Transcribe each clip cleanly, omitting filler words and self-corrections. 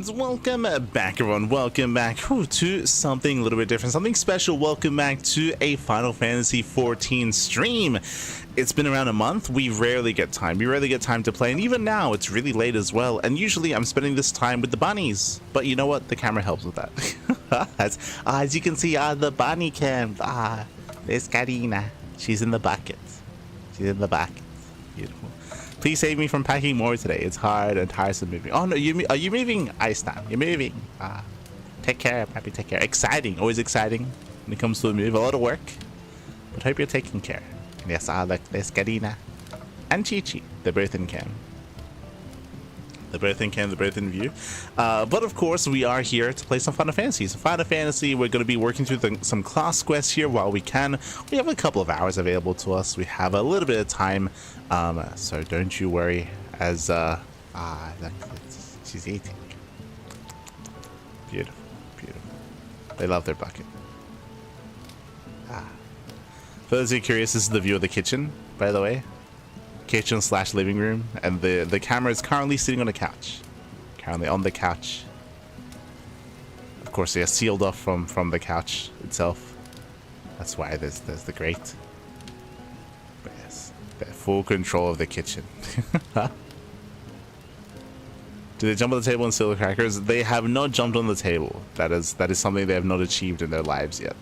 And welcome back, everyone. Welcome back to something a little bit different, something special. Welcome back to a Final Fantasy XIV stream. It's been around a month. We rarely get time. We rarely get time to play, and even now, it's really late as well. And usually, I'm spending this time with the bunnies. But you know what? The camera helps with that. as you can see, the BunnyCam. There's Karina. She's in the bucket. She's in the bucket. Beautiful. Please save me from packing more today. It's hard and tiresome moving. Oh no, are you moving? I stand. You're moving. Take care, Pappy. Take care. Exciting. Always exciting when it comes to a move. A lot of work. But hope you're taking care. And yes, look, there's Karina and Chi-Chi. They're both in cam. They're both in cam. They're both in view. But of course, we are here to play some Final Fantasy. So Final Fantasy, we're going to be working through some class quests here while we can. We have a couple of hours available to us. We have a little bit of time. So don't you worry. As look, she's eating. Beautiful, beautiful. They love their bucket. For those who are curious, this is the view of the kitchen, by the way. Kitchen / living room, and the camera is currently sitting on a couch. Currently on the couch. Of course, they are sealed off from the couch itself. That's why there's the grate. But yes, they're full control of the kitchen. Do they jump on the table and steal the crackers? They have not jumped on the table. That is something they have not achieved in their lives yet.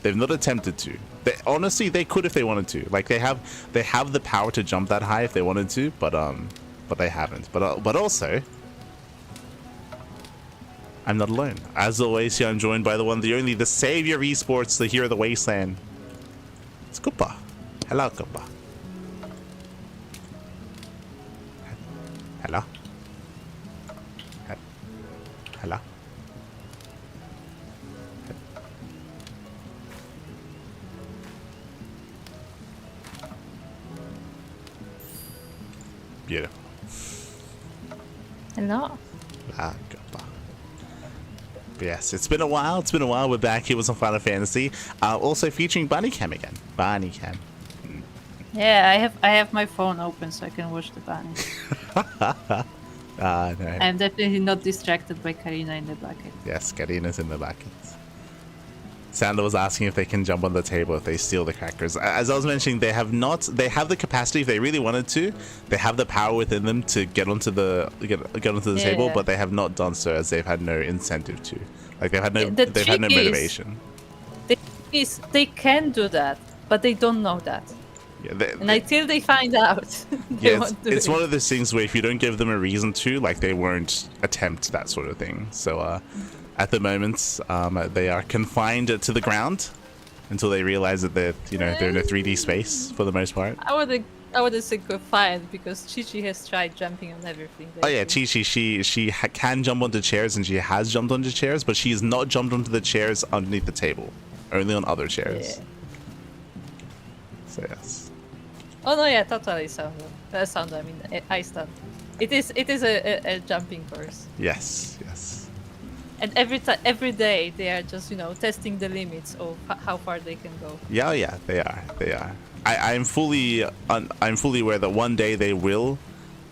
They've not attempted to. Honestly, they could if they wanted to. Like they have the power to jump that high if they wanted to, but they haven't. But also, I'm not alone. As always, here I'm joined by the one, the only, the savior of esports, the hero of the wasteland. It's Koopa. Hello, Koopa. Hello. Hello. Beautiful. Hello. But yes, it's been a while. It's been a while. We're back here with some Final Fantasy. Also featuring BunnyCam again. BunnyCam. Yeah, I have my phone open so I can watch the bunny. No. I'm definitely not distracted by Karina in the bucket. Yes, Karina's in the bucket. Sandra was asking if they can jump on the table if they steal the crackers. As I was mentioning, they have the capacity if they really wanted to. They have the power within them to get onto the table, but they have not done so as they've had no incentive to. Like they've had no motivation. They can do that, but they don't know that. Yeah, until they find out. It's one of those things where if you don't give them a reason to, like they won't attempt that sort of thing. So at the moment, they are confined to the ground until they realize that they're in a 3D space for the most part. I wouldn't say confined because Chi-Chi has tried jumping on everything. Oh yeah, Chi-Chi, she can jump onto chairs and she has jumped onto chairs, but she has not jumped onto the chairs underneath the table, only on other chairs. Yeah. So yes. Oh no, yeah, totally sound. I mean, I stand. It is a jumping course. Yes. And every day they are just testing the limits of how far they can go. Yeah, they are. I'm fully aware that one day they will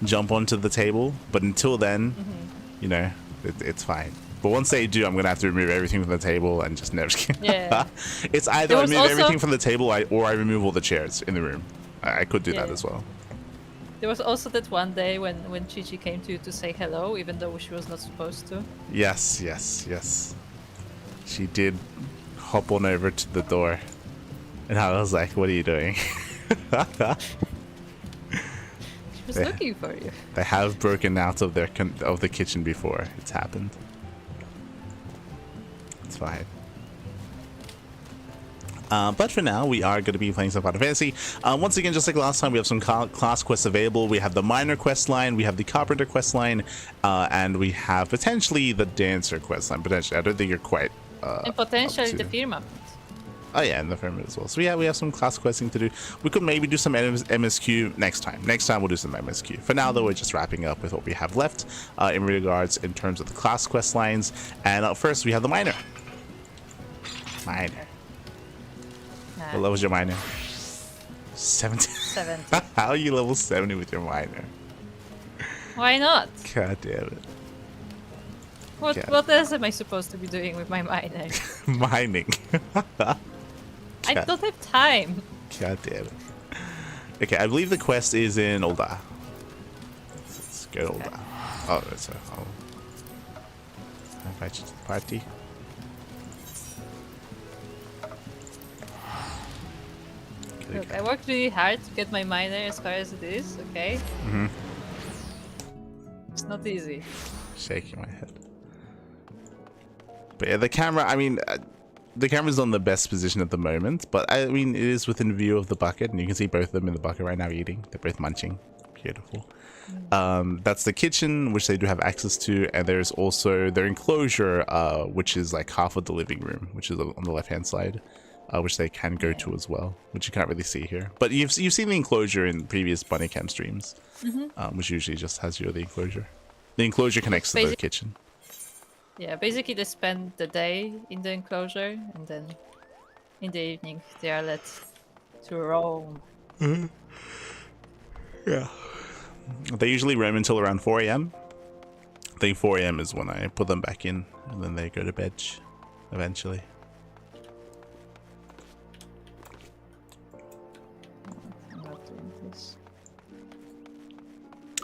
jump onto the table, but until then, it's fine. But once they do, I'm gonna have to remove everything from the table and just never. Yeah. It's either I remove everything from the table or I remove all the chairs in the room. I could do that as well. There was also that one day when Chi-Chi came to you to say hello, even though she was not supposed to. Yes. She did hop on over to the door, and I was like, "What are you doing?" She was looking for you. They have broken out of the kitchen before. It's happened. It's fine. But for now, we are going to be playing some Final Fantasy. Once again, just like last time, we have some class quests available. We have the Miner quest line, we have the Carpenter quest line, and we have potentially the Dancer quest line. Potentially, I don't think you're quite. And potentially the Firma. Oh yeah, and the Firma as well. So yeah, we have some class questing to do. We could maybe do some MSQ next time. Next time we'll do some MSQ. For now, though, we're just wrapping up with what we have left in terms of the class quest lines. And first, we have the Miner. What level is your miner? 70. How are you level 70 with your miner? Why not? God damn it. What else am I supposed to be doing with my miner? Mining. I don't have time. God damn it. Okay, I believe the quest is in Ulda. Let's go to Ulda. Oh, that's I'll invite you to the party. Look, I worked really hard to get my miner as far as it is, okay? It's not easy. Shaking my head. But yeah, the camera, I mean, the camera's on the best position at the moment, but I mean, it is within view of the bucket, and you can see both of them in the bucket right now eating. They're both munching. Beautiful. That's the kitchen, which they do have access to, and there's also their enclosure, which is like half of the living room, which is on the left-hand side, which they can go to as well, which you can't really see here. But you've seen the enclosure in previous BunnyCam streams, which usually just has the enclosure. The enclosure connects to the kitchen. Yeah, basically they spend the day in the enclosure, and then in the evening they are let to roam. Yeah. They usually roam until around 4 AM. I think 4 AM is when I put them back in, and then they go to bed eventually. I'm not doing this.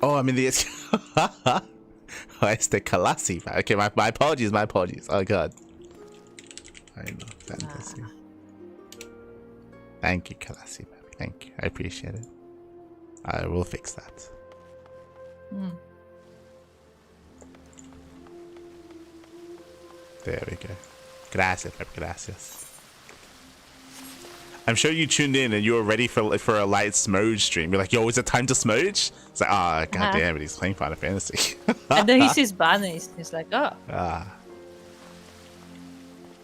Oh, I mean the oh, it's the Kalasi. Okay, my apologies, my apologies. Oh god. I know, fantasy. Thank you, Kalasi. Thank you. I appreciate it. I will fix that. There we go. Gracias, gracias. I'm sure you tuned in and you were ready for a light Smoge stream. You're like, yo, is it time to Smoge? It's like, ah, god damn it, he's playing Final Fantasy. And then he sees bunnies. He's like, oh. Ah.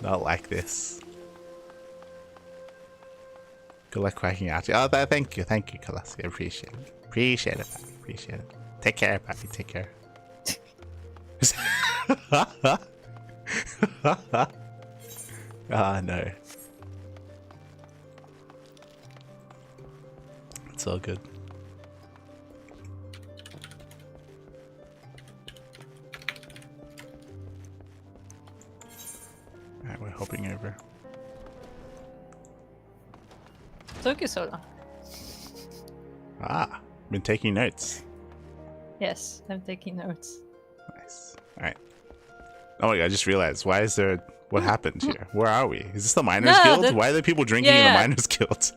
Not like this. Good luck cracking out. Oh, thank you, Kalasi. I appreciate it. Appreciate it, Pappy. Appreciate it. Take care, Pappy. Take care. Ah, no. It's all good. Alright, we're hopping over. Took you so long. Ah, been taking notes. Yes, I'm taking notes. Nice. Alright. Oh my god, I just realized. Why is there... What happened here? Where are we? Is this the Miners Guild? Why are there people drinking in the Miners Guild?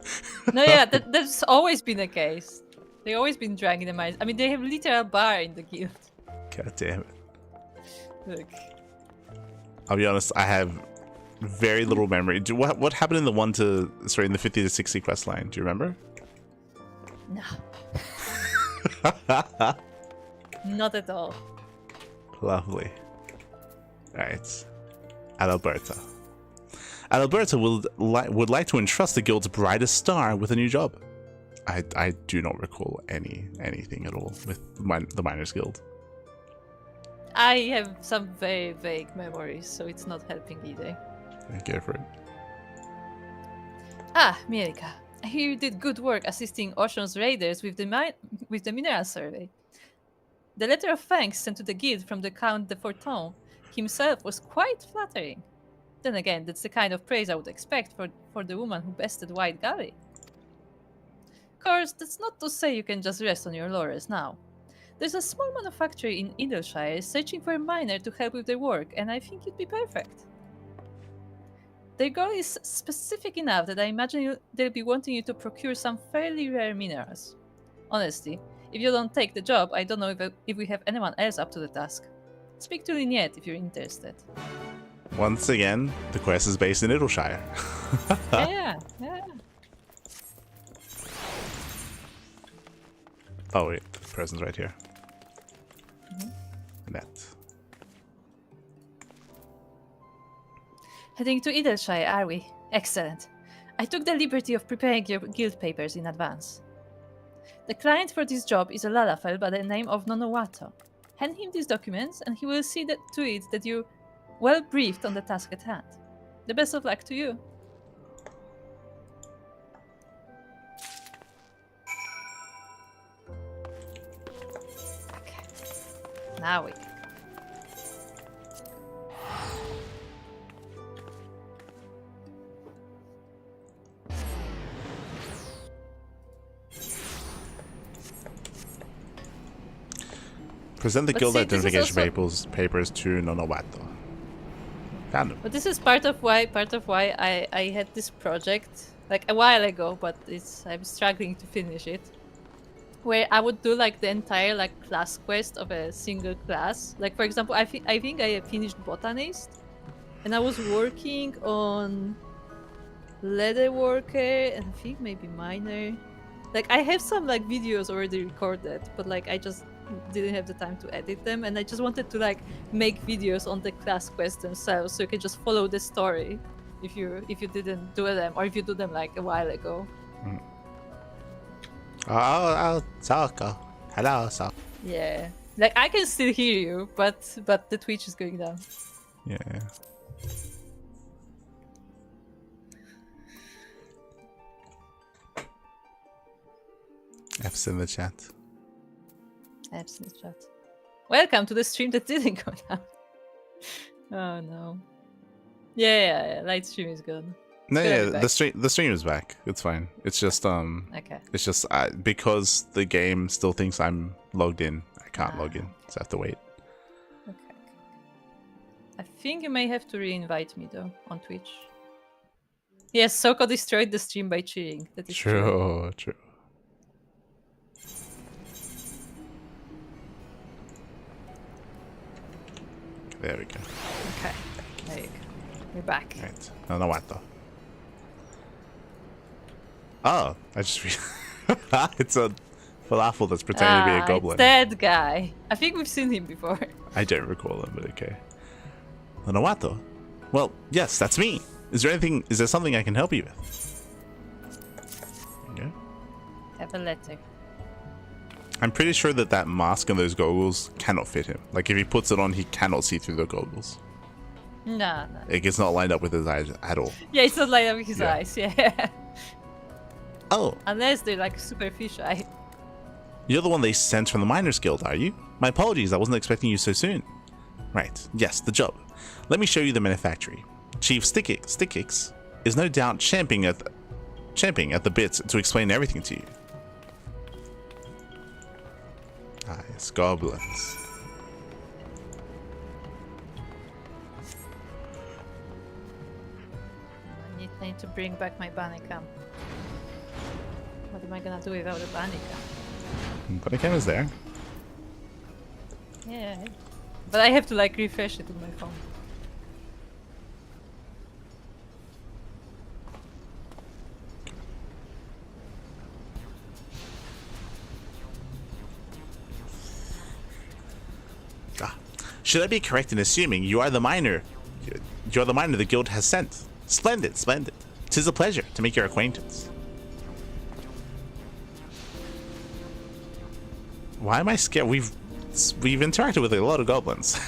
No, yeah, that's always been the case. They've always been drinking the Miners. I mean, they have literal bar in the guild. God damn it. Look. I'll be honest, I have very little memory. What happened in the in the 50 to 60 quest line? Do you remember? No. Not at all. Lovely. Alright. Adalberta. Adalberta would like to entrust the guild's brightest star with a new job. I do not recall anything at all with the Miners Guild. I have some very vague memories, so it's not helping either. Go for it. Ah, Mirka. I hear you did good work assisting Ocean's raiders with the mineral survey. The letter of thanks sent to the guild from the Count de Forton himself was quite flattering. Then again, that's the kind of praise I would expect for the woman who bested White Galley. Of course, that's not to say you can just rest on your laurels now. There's a small manufactory in Idleshire searching for a miner to help with their work, and I think you'd be perfect. Their goal is specific enough that I imagine they'll be wanting you to procure some fairly rare minerals. Honestly, if you don't take the job, I don't know if we have anyone else up to the task. Speak to Lynette if you're interested. Once again, the quest is based in Idleshire. Yeah. Oh wait, the person's right here. Net. Heading to Idleshire, are we? Excellent. I took the liberty of preparing your guild papers in advance. The client for this job is a Lalafell by the name of Nonowato. Hand him these documents and he will see to it that you're well briefed on the task at hand. The best of luck to you. Okay. Now we go. Present the But guild see, this is identification also- papers to Nonowato. Found him. But this is part of why I had this project like a while ago, but I'm struggling to finish it. Where I would do like the entire like class quest of a single class. Like for example, I think I finished botanist, and I was working on leather worker and I think maybe miner. Like I have some like videos already recorded, but like I just didn't have the time to edit them, and I just wanted to like make videos on the class quests themselves, so you can just follow the story if you didn't do them, or if you do them like a while ago. Oh, Saka. Hello, Saka. Yeah, like I can still hear you, but the Twitch is going down. Yeah. F's in the chat. Absolute chat. Welcome to the stream that didn't go down. Oh no. Yeah, light stream is good. No, It's gonna yeah, be back. the stream is back. It's fine. It's just Okay. it's just because the game still thinks I'm logged in. I can't log in, so I have to wait. Okay. I think you may have to re-invite me though on Twitch. Yes, Soko destroyed the stream by cheating. That is true. True. There we go. Okay. There you go. We're back. Right. No, what though? Oh, I just it's a falafel that's pretending to be a goblin. It's that guy. I think we've seen him before. I don't recall him, but okay. Nonowato? Well, yes, that's me. Is there something I can help you with? Yeah. Have a letter. I'm pretty sure that mask and those goggles cannot fit him. Like, if he puts it on, he cannot see through the goggles. No. It gets not lined up with his eyes at all. Yeah, it's not like up with his eyes, yeah. Oh, Unless they're like super fisheye. you're the one they sent from the Miners Guild, are you? My apologies, I wasn't expecting you so soon. Right, yes, the job. Let me show you the manufactory. Chief Stickix is no doubt champing at the bits to explain everything to you. Ah, yes, goblins. I need to bring back my BunnyCam. What am I gonna do without a BunnyCam? BunnyCam is there. Yeah. But I have to like refresh it on my phone. Should I be correct in assuming you are the miner? You're the miner the guild has sent. Splendid, splendid. 'Tis a pleasure to make your acquaintance. Why am I scared? We've interacted with a lot of goblins.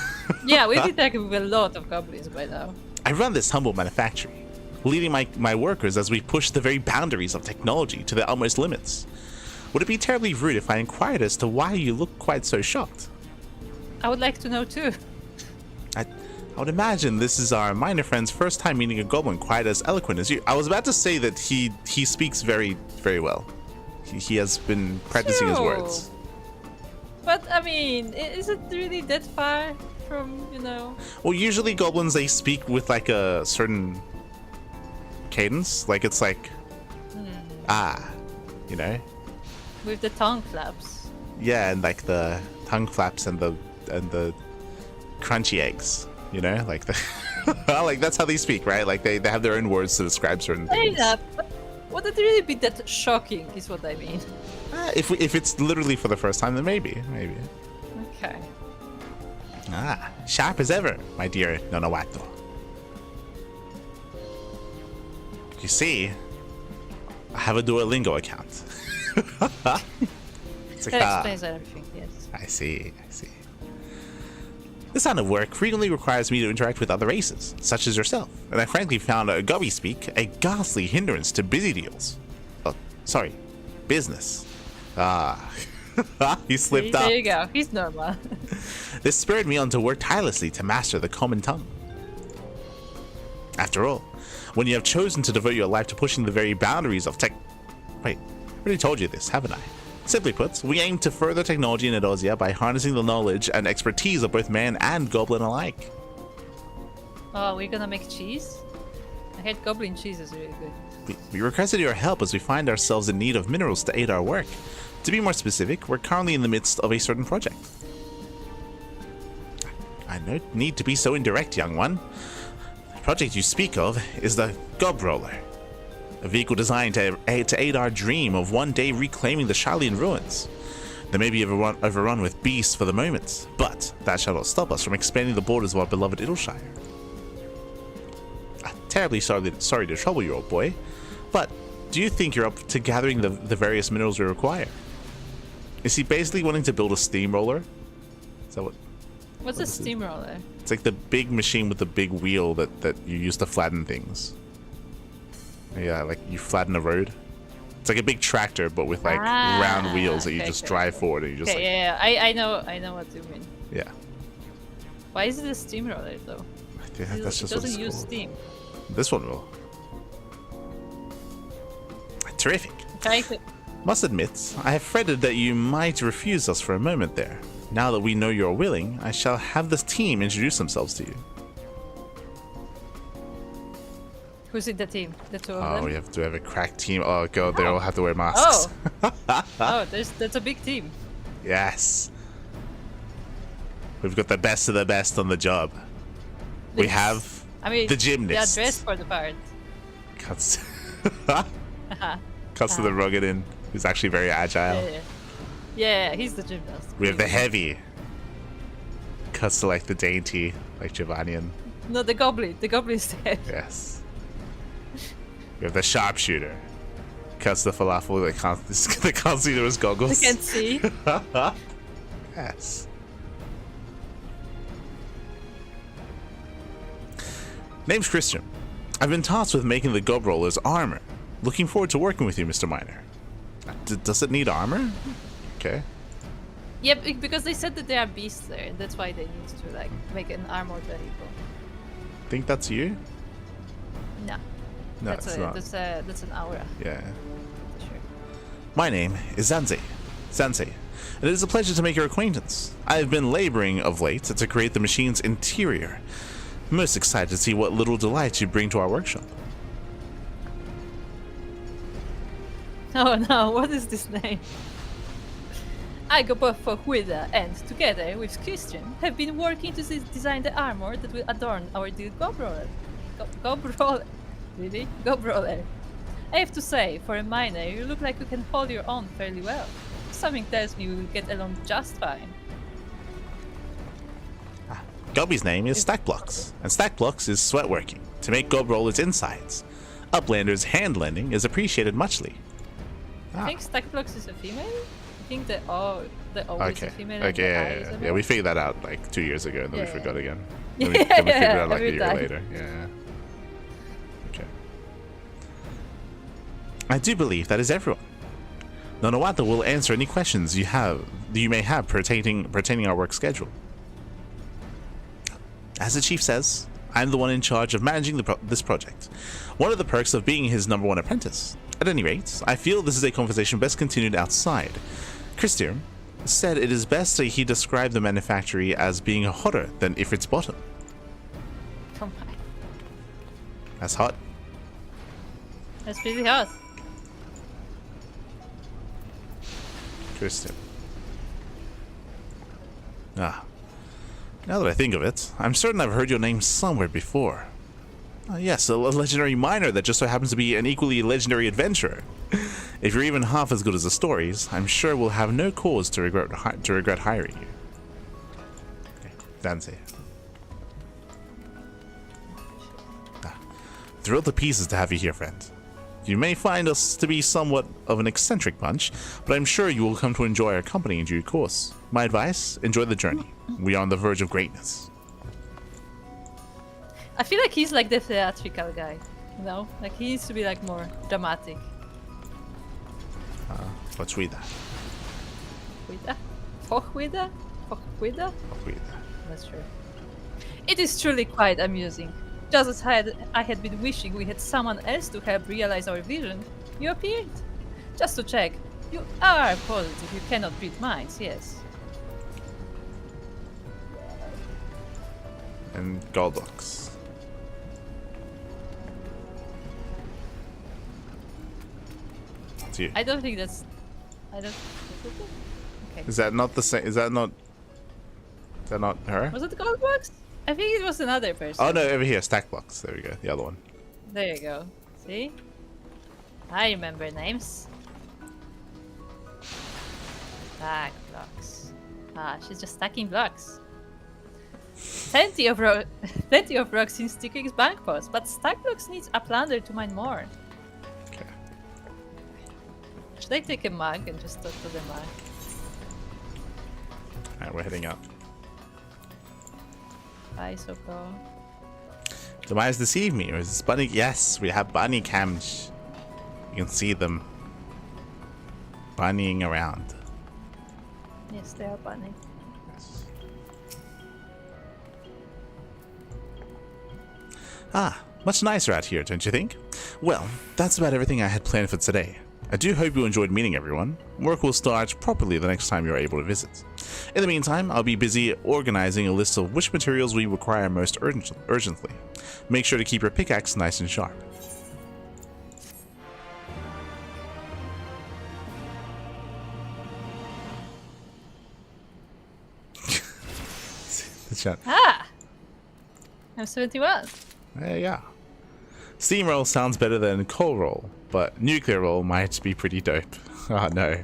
Yeah, we've interacted with a lot of goblins by now. I run this humble manufactory, leading my workers as we push the very boundaries of technology to their utmost limits. Would it be terribly rude if I inquired as to why you look quite so shocked? I would like to know too. I would imagine this is our miner friend's first time meeting a goblin quite as eloquent as you. I was about to say that he speaks very, very well. He has been practicing his words. But I mean, is it really that far from, you know? Well, usually goblins, they speak with like a certain cadence. Like it's like, you know? With the tongue flaps. Yeah, and like the tongue flaps and the crunchy eggs, you know? Like the like that's how they speak, right? Like they have their own words to describe certain things. Yeah, but would it really be that shocking is what I mean. If it's literally for the first time, then maybe. Okay. Sharp as ever, my dear Nonowato. You see, I have a Duolingo account. It's like, That explains everything, yes. I see. This line of work frequently requires me to interact with other races, such as yourself, and I frankly found Gobby speak a ghastly hindrance to busy deals. Oh, sorry, business. He slipped up. There you go, he's normal. This spurred me on to work tirelessly to master the common tongue. After all, when you have chosen to devote your life to pushing the very boundaries of tech... Wait, I already told you this, haven't I? Simply put, we aim to further technology in Edosia by harnessing the knowledge and expertise of both man and goblin alike. Oh, we're gonna make cheese? I heard goblin cheese is really good. We requested your help as we find ourselves in need of minerals to aid our work. To be more specific, we're currently in the midst of a certain project. I don't need to be so indirect, young one. The project you speak of is the Gob Roller, a vehicle designed to aid our dream of one day reclaiming the Shylian ruins. They may be overrun with beasts for the moment, but that shall not stop us from expanding the borders of our beloved Idleshire. Terribly sorry to trouble you, old boy, but do you think you're up to gathering the various minerals we require? Is he basically wanting to build a steamroller? Is that what? What's a steamroller? It's like the big machine with the big wheel that you use to flatten things. Yeah, like you flatten a road. It's like a big tractor, but with like round wheels that you just drive forward and you just yeah, I know what you mean. Yeah. Why is it a steamroller though? Yeah, that's just it doesn't what use it's called. steam. This one will. Terrific. Okay. Must admit, I have fretted that you might refuse us for a moment there. Now that we know you're willing, I shall have this team introduce themselves to you. Who's in the team? The two of them? Oh, we have to have a crack team. Oh god, they all have to wear masks. Oh, that's a big team. Yes. We've got the best of the best on the job. We have the gymnast. They are dressed for the part. Cuts to the rugged in, who's actually very agile. Yeah, he's the gymnast. We have the heavy. Cuts to like the dainty, like Giovannian. No, the goblin. The goblin is the heavy. Yes. We have the sharpshooter. Cuts the falafel that can't see through his goggles. They can't see. Yes. Name's Christian. I've been tasked with making the Gob Roller's armor. Looking forward to working with you, Mr. Miner. Does it need armor? Okay. Yeah, because they said that there are beasts there. That's why they need to like make an armored vehicle. Think that's you? No. No, that's not. That's an aura. Yeah. Sure. My name is Zanzi. Zanzi. It is a pleasure to make your acquaintance. I have been laboring of late to create the machine's interior. Most excited to see what little delight you bring to our workshop. Oh no, what is this name? I go both for Huida and, together with Christian, have been working to design the armor that will adorn our dear Gob Roller. Gob Roller? Really? Gob Roller. I have to say, for a miner, you look like you can hold your own fairly well. Something tells me we will get along just fine. Gobby's name is Stackblocks, and Stackblocks is sweatworking to make Gob Roller's insides. Uplander's hand lending is appreciated muchly. I think Stackblocks is a female? I think they're always a female. Okay, yeah, we figured that out like 2 years ago, and then we forgot again. Then we Yeah, figured it out like a every year time. later. Yeah. Okay. I do believe that is everyone. Nonowata will answer any questions you may have pertaining our work schedule. As the chief says, I'm the one in charge of managing this project. One of the perks of being his #1 apprentice. At any rate, I feel this is a conversation best continued outside. Christian said it is best that he describe the manufactory as being hotter than Ifrit's bottom. Come on. That's hot. That's really hot. Christian. Now that I think of it, I'm certain I've heard your name somewhere before. Yes, a legendary miner that just so happens to be an equally legendary adventurer. If you're even half as good as the stories, I'm sure we'll have no cause to regret hiring you. Okay, Dancy. Thrilled to pieces to have you here, friend. You may find us to be somewhat of an eccentric bunch, but I'm sure you will come to enjoy our company in due course. My advice, enjoy the journey. We are on the verge of greatness. I feel like he's like the theatrical guy, you know? Like he needs to be like more dramatic. Let's read that. Huida? Huida? Huida? Huida. That's true. It is truly quite amusing. Just as I had been wishing we had someone else to help realize our vision, you appeared. Just to check, You are positive you cannot read minds, yes. And Goldlocks. It's you. I don't think that's... I don't... Okay. Is that not the same? Is that not her? Was it the gold box? I think it was another person. Oh no, over here, stack blocks. There we go. The other one. There you go. See? I remember names. Stack blocks. Ah, she's just stacking blocks. Plenty of rocks in Sticking's bank post, but stack blocks needs a plunder to mine more. Okay. Should I take a mug and just talk to the mug? Alright, we're heading up. Bye, Soko. The eyes deceive me, or is this bunny? Yes, we have bunny cams. You can see them bunnying around. Yes, they are bunny. Ah, much nicer out here, don't you think? Well, that's about everything I had planned for today. I do hope you enjoyed meeting everyone. Work will start properly the next time you're able to visit. In the meantime, I'll be busy organizing a list of which materials we require most urgently. Make sure to keep your pickaxe nice and sharp. The chat. Ah! I'm 71. There you go. Steamroll sounds better than coal roll, but nuclear roll might be pretty dope. Oh no.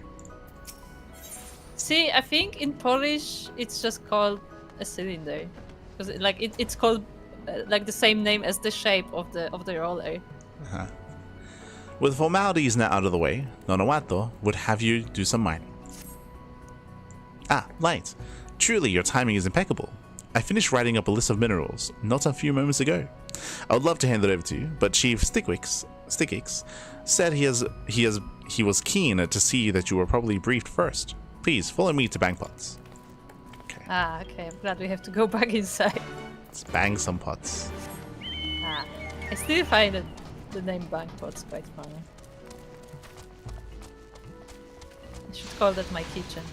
See, I think in Polish it's just called a cylinder, because like it's called like the same name as the shape of the roller. Uh-huh. With formalities now out of the way, Nonawato would have you do some mining. Ah, Light. Truly, your timing is impeccable. I finished writing up a list of minerals not a few moments ago. I would love to hand it over to you, but Chief Stickix said he was keen to see that you were probably briefed first. Please follow me to Bangpots. Okay. Ah, okay. I'm glad we have to go back inside. Let's bang some pots. Ah, I still find it, the name Bankpots quite funny. I should call that my kitchen.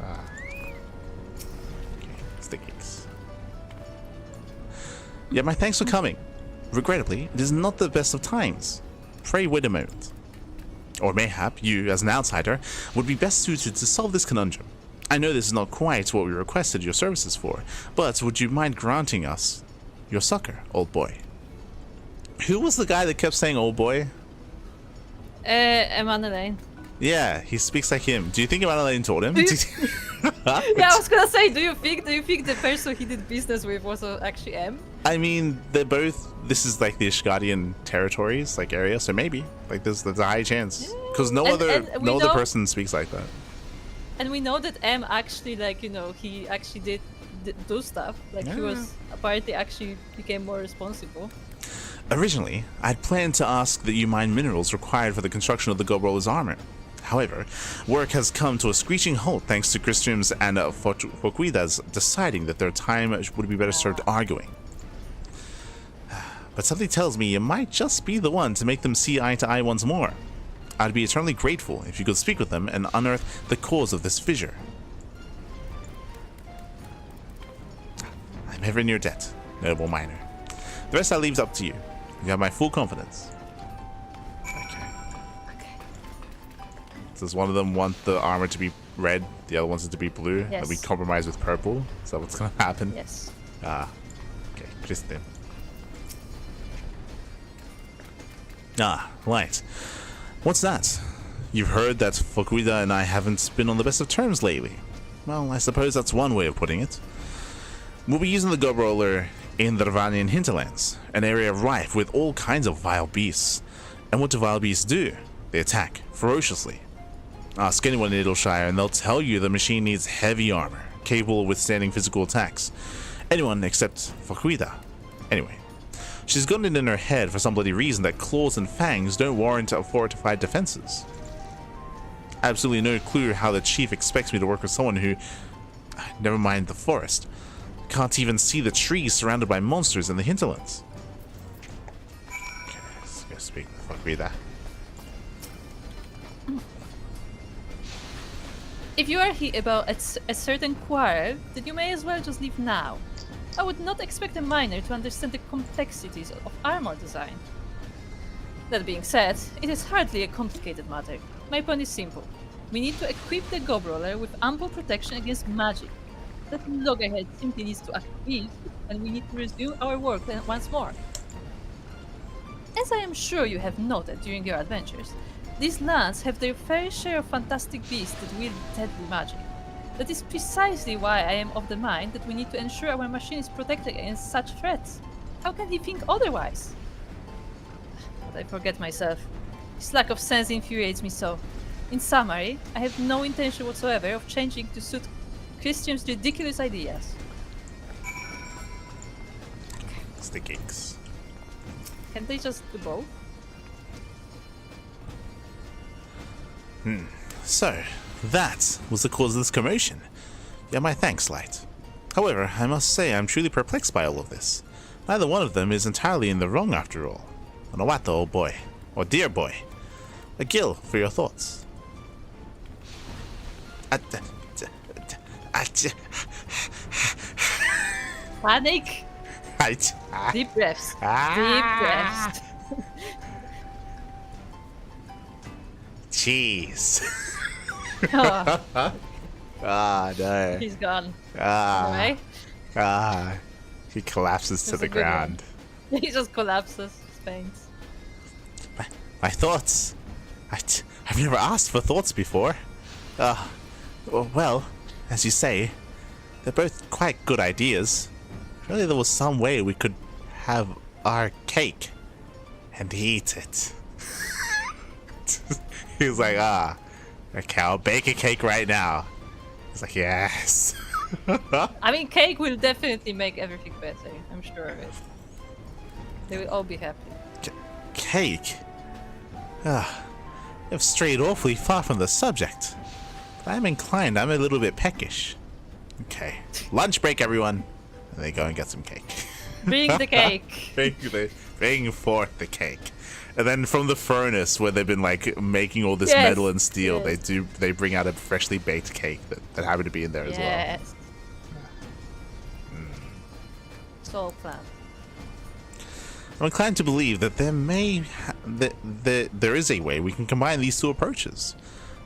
Ah. Okay, Stickix. Yeah, my thanks for coming. Regrettably, it is not the best of times. Pray wait a moment. Or mayhap you, as an outsider, would be best suited to solve this conundrum. I know this is not quite what we requested your services for, but would you mind granting us your succor, old boy? Who was the guy that kept saying old boy? Emanuele. Yeah, he speaks like him. Do you think Emanuele told him? Yeah, I was gonna say, do you think the person he did business with was actually M? I mean, they're both. This is like the Ishgadian territories, like area, so maybe like there's a high chance because no other person speaks like that. And we know that M actually, like, you know, he actually did do stuff. Like, he was apparently actually became more responsible. Originally, I'd planned to ask that you mine minerals required for the construction of the Gobroller's armor. However, work has come to a screeching halt thanks to Christium's and Foquida's deciding that their time would be better served arguing. But something tells me you might just be the one to make them see eye to eye once more. I'd be eternally grateful if you could speak with them and unearth the cause of this fissure. I'm ever in your debt, noble miner. The rest I leave up to you. You have my full confidence. Okay. Does one of them want the armor to be red, the other wants it to be blue? Yes. And we compromise with purple? Is that what's gonna happen? Yes. Ah. Okay, Kristen. Ah, right. What's that? You've heard that Foquida and I haven't been on the best of terms lately. Well, I suppose that's one way of putting it. We'll be using the Gobroller in the Ravanian hinterlands, an area rife with all kinds of vile beasts. And what do vile beasts do? They attack ferociously. Ask anyone in Idleshire and they'll tell you the machine needs heavy armor, capable of withstanding physical attacks. Anyone except Foquida. Anyway. She's gotten it in her head for some bloody reason that claws and fangs don't warrant fortified defenses. Absolutely no clue how the chief expects me to work with someone who, never mind the forest, can't even see the trees surrounded by monsters in the hinterlands. Okay, let's go speak to Foquida. If you are here about a certain quarrel, then you may as well just leave now. I would not expect a miner to understand the complexities of armor design. That being said, it is hardly a complicated matter. My point is simple. We need to equip the gob roller with ample protection against magic. That loggerhead simply needs to activate, and we need to resume our work once more. As I am sure you have noted during your adventures, these lands have their fair share of fantastic beasts that wield deadly magic. That is precisely why I am of the mind that we need to ensure our machine is protected against such threats. How can he think otherwise? But I forget myself. His lack of sense infuriates me so. In summary, I have no intention whatsoever of changing to suit Christian's ridiculous ideas. It's the gigs. Can they just do both? So, that was the cause of this commotion. Yeah, my thanks, Light. However, I must say I'm truly perplexed by all of this. Neither one of them is entirely in the wrong after all. Onawata, old boy. Or dear boy. A Gil, for your thoughts. Panic! Deep breaths. Deep breaths. Jeez. Oh, Ah, no. he's gone. Ah, Right? he collapses to That's the a good one. ground. He just collapses. Faints. My thoughts. I've never asked for thoughts before. Well, as you say, they're both quite good ideas. Surely there was some way we could have our cake and eat it. He was like, okay, I'll bake a cake right now. He's like, yes. I mean, cake will definitely make everything better. I'm sure of it. They will all be happy. Cake? You've strayed awfully far from the subject. But I'm inclined, I'm a little bit peckish. Okay, lunch break, everyone. And they go and get some cake. Bring the cake. Bring forth the cake. And then from the furnace where they've been like making all this Yes, metal and steel, yes. they bring out a freshly baked cake that happened to be in there as well. Yes. It's all planned. I'm inclined to believe that there is a way we can combine these two approaches.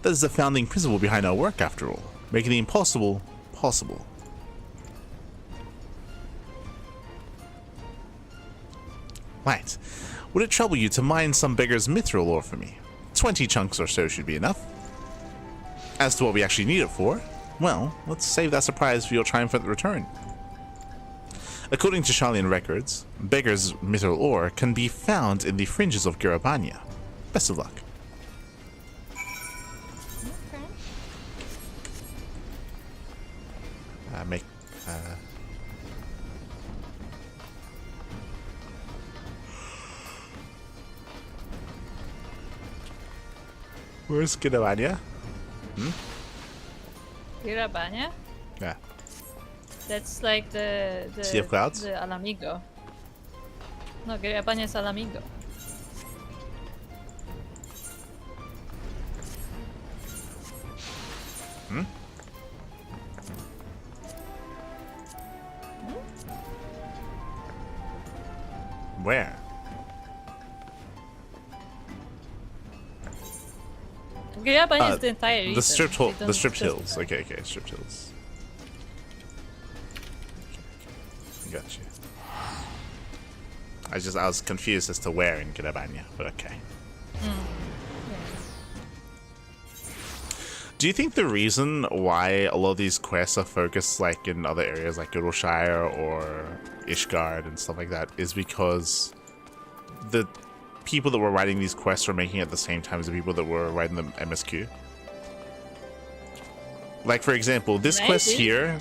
That is the founding principle behind our work, after all, making the impossible possible. Right. Would it trouble you to mine some beggar's mithril ore for me? 20 chunks or so should be enough. As to what we actually need it for, well, let's save that surprise for your triumphant return. According to Shalian records, beggar's mithril ore can be found in the fringes of Garabania. Best of luck. Okay. Where's Garabania? Irabanya? Yeah. That's like the Sea of Clouds? The Alamigo. No, Garabanya is Alamigo. Where? Garabanya is the entire region. The stripped They don't hills. specify. Okay, stripped hills. Gotcha. I was confused as to where in Garabania, but okay. Do you think the reason why a lot of these quests are focused like in other areas like Girdleshire or Ishgard and stuff like that is because the people that were writing these quests were making it at the same time as the people that were writing the MSQ? Like, for example, this quest here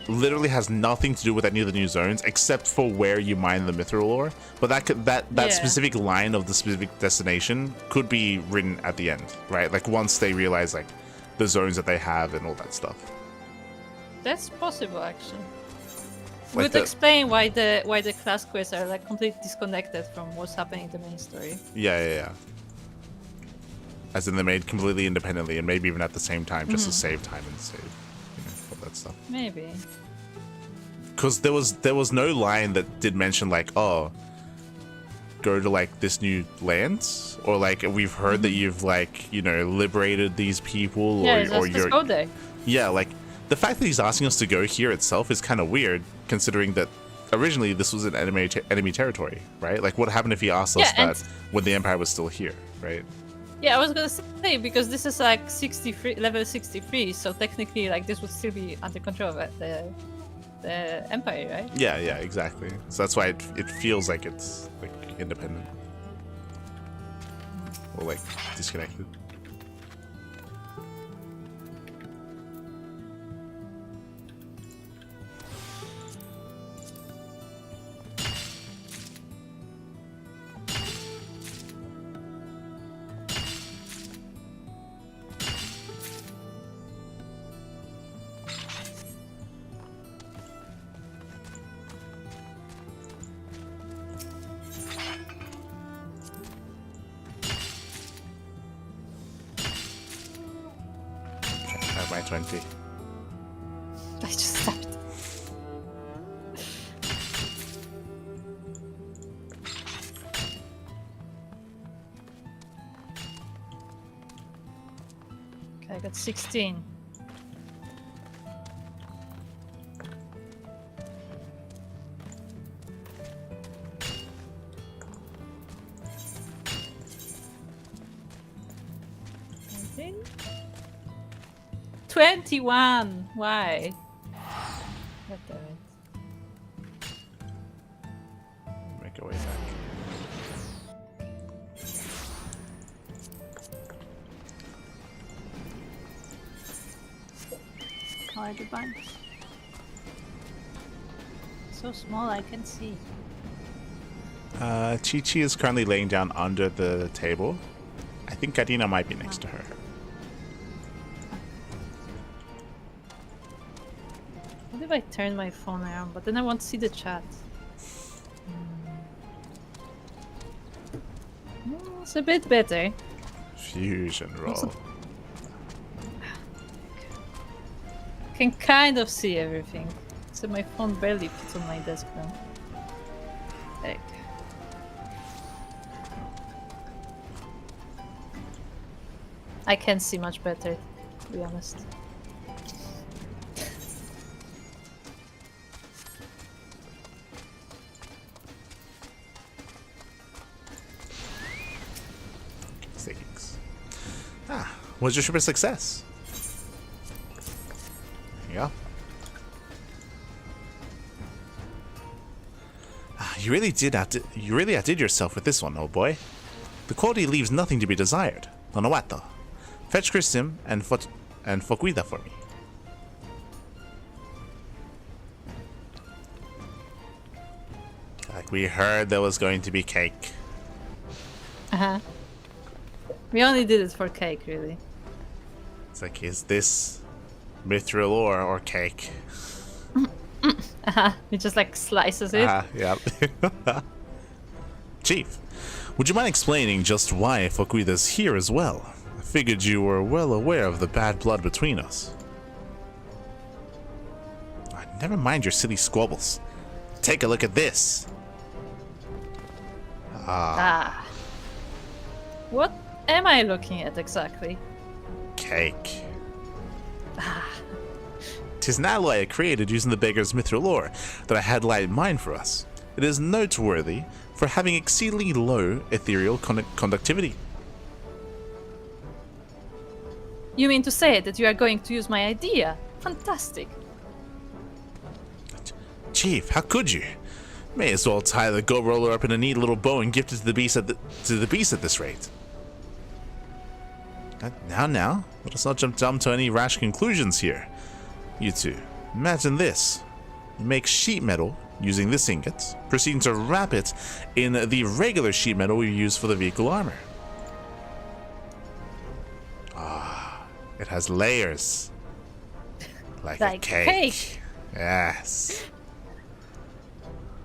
literally has nothing to do with any of the new zones except for where you mine the mithril ore, but that specific line of the specific destination could be written at the end, right? Like once they realize like the zones that they have and all that stuff. That's possible, actually. Like Would explain why the class quests are like completely disconnected from what's happening in the main story. Yeah. As in they're made completely independently and maybe even at the same time, just to save time and save, all that stuff. Maybe. Because there was no line that did mention like, oh, go to like this new land, or like we've heard that you've like, liberated these people, or just go there. Yeah, like the fact that he's asking us to go here itself is kind of weird, considering that originally this was an enemy territory, right? Like, what happened if he asked us that when the Empire was still here, right? Yeah, I was gonna say, because this is like 63, level 63, so technically, like, this would still be under control of the Empire, right? Yeah, exactly. So that's why it feels like it's like independent or like disconnected. My 20. I just stopped. Okay, I got 16. Okay. 21! Why? God damn it. Make our way back. How are the bunch? So small I can see. Chi-Chi is currently laying down under the table. I think Kadina might be next to her. What if I turn my phone around, but then I won't see the chat? It's a bit better. Fusion roll. Can kind of see everything. So my phone barely fits on my desk now. Like. I can see much better, to be honest. Was your trip a success? Yeah. You really outdid yourself with this one, old boy. The quality leaves nothing to be desired. Onowato. Fetch Christim and Fokuida for me. Like we heard there was going to be cake. Uh-huh. We only did it for cake, really. It's like, is this mithril ore or cake? It just like slices it. Yeah. Chief, would you mind explaining just why Fokuida's here as well? I figured you were well aware of the bad blood between us. Never mind your silly squabbles. Take a look at this. What am I looking at exactly? Cake. 'Tis an alloy I created using the beggar's mithril ore that I had light mined for us. It is noteworthy for having exceedingly low ethereal conductivity. You mean to say that you are going to use my idea? Fantastic. Chief, how could you? May as well tie the gold roller up in a neat little bow and gift it to the beast at this rate. Now, let us not jump to any rash conclusions here. You two, imagine this. You make sheet metal using this ingot, proceeding to wrap it in the regular sheet metal we use for the vehicle armor. It has layers. Like a cake. Yes.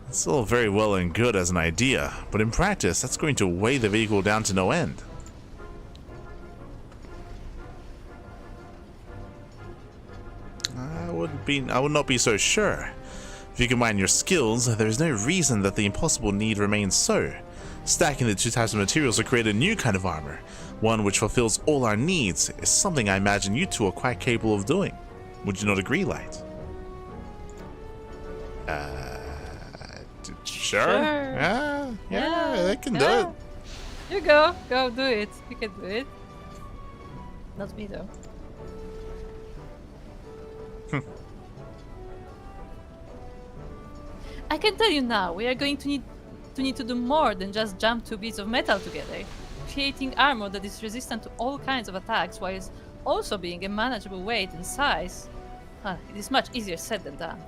It's all very well and good as an idea, but in practice, that's going to weigh the vehicle down to no end. not be so sure. If you combine your skills, there is no reason that the impossible need remains so. Stacking the two types of materials will create a new kind of armor, one which fulfills all our needs, is something I imagine you two are quite capable of doing. Would you not agree, Light? Sure. Yeah, they can do it. You go do it. You can do it. Not me though. I can tell you now, we are going to need to do more than just jump two bits of metal together. Creating armor that is resistant to all kinds of attacks while also being a manageable weight and size. It is much easier said than done.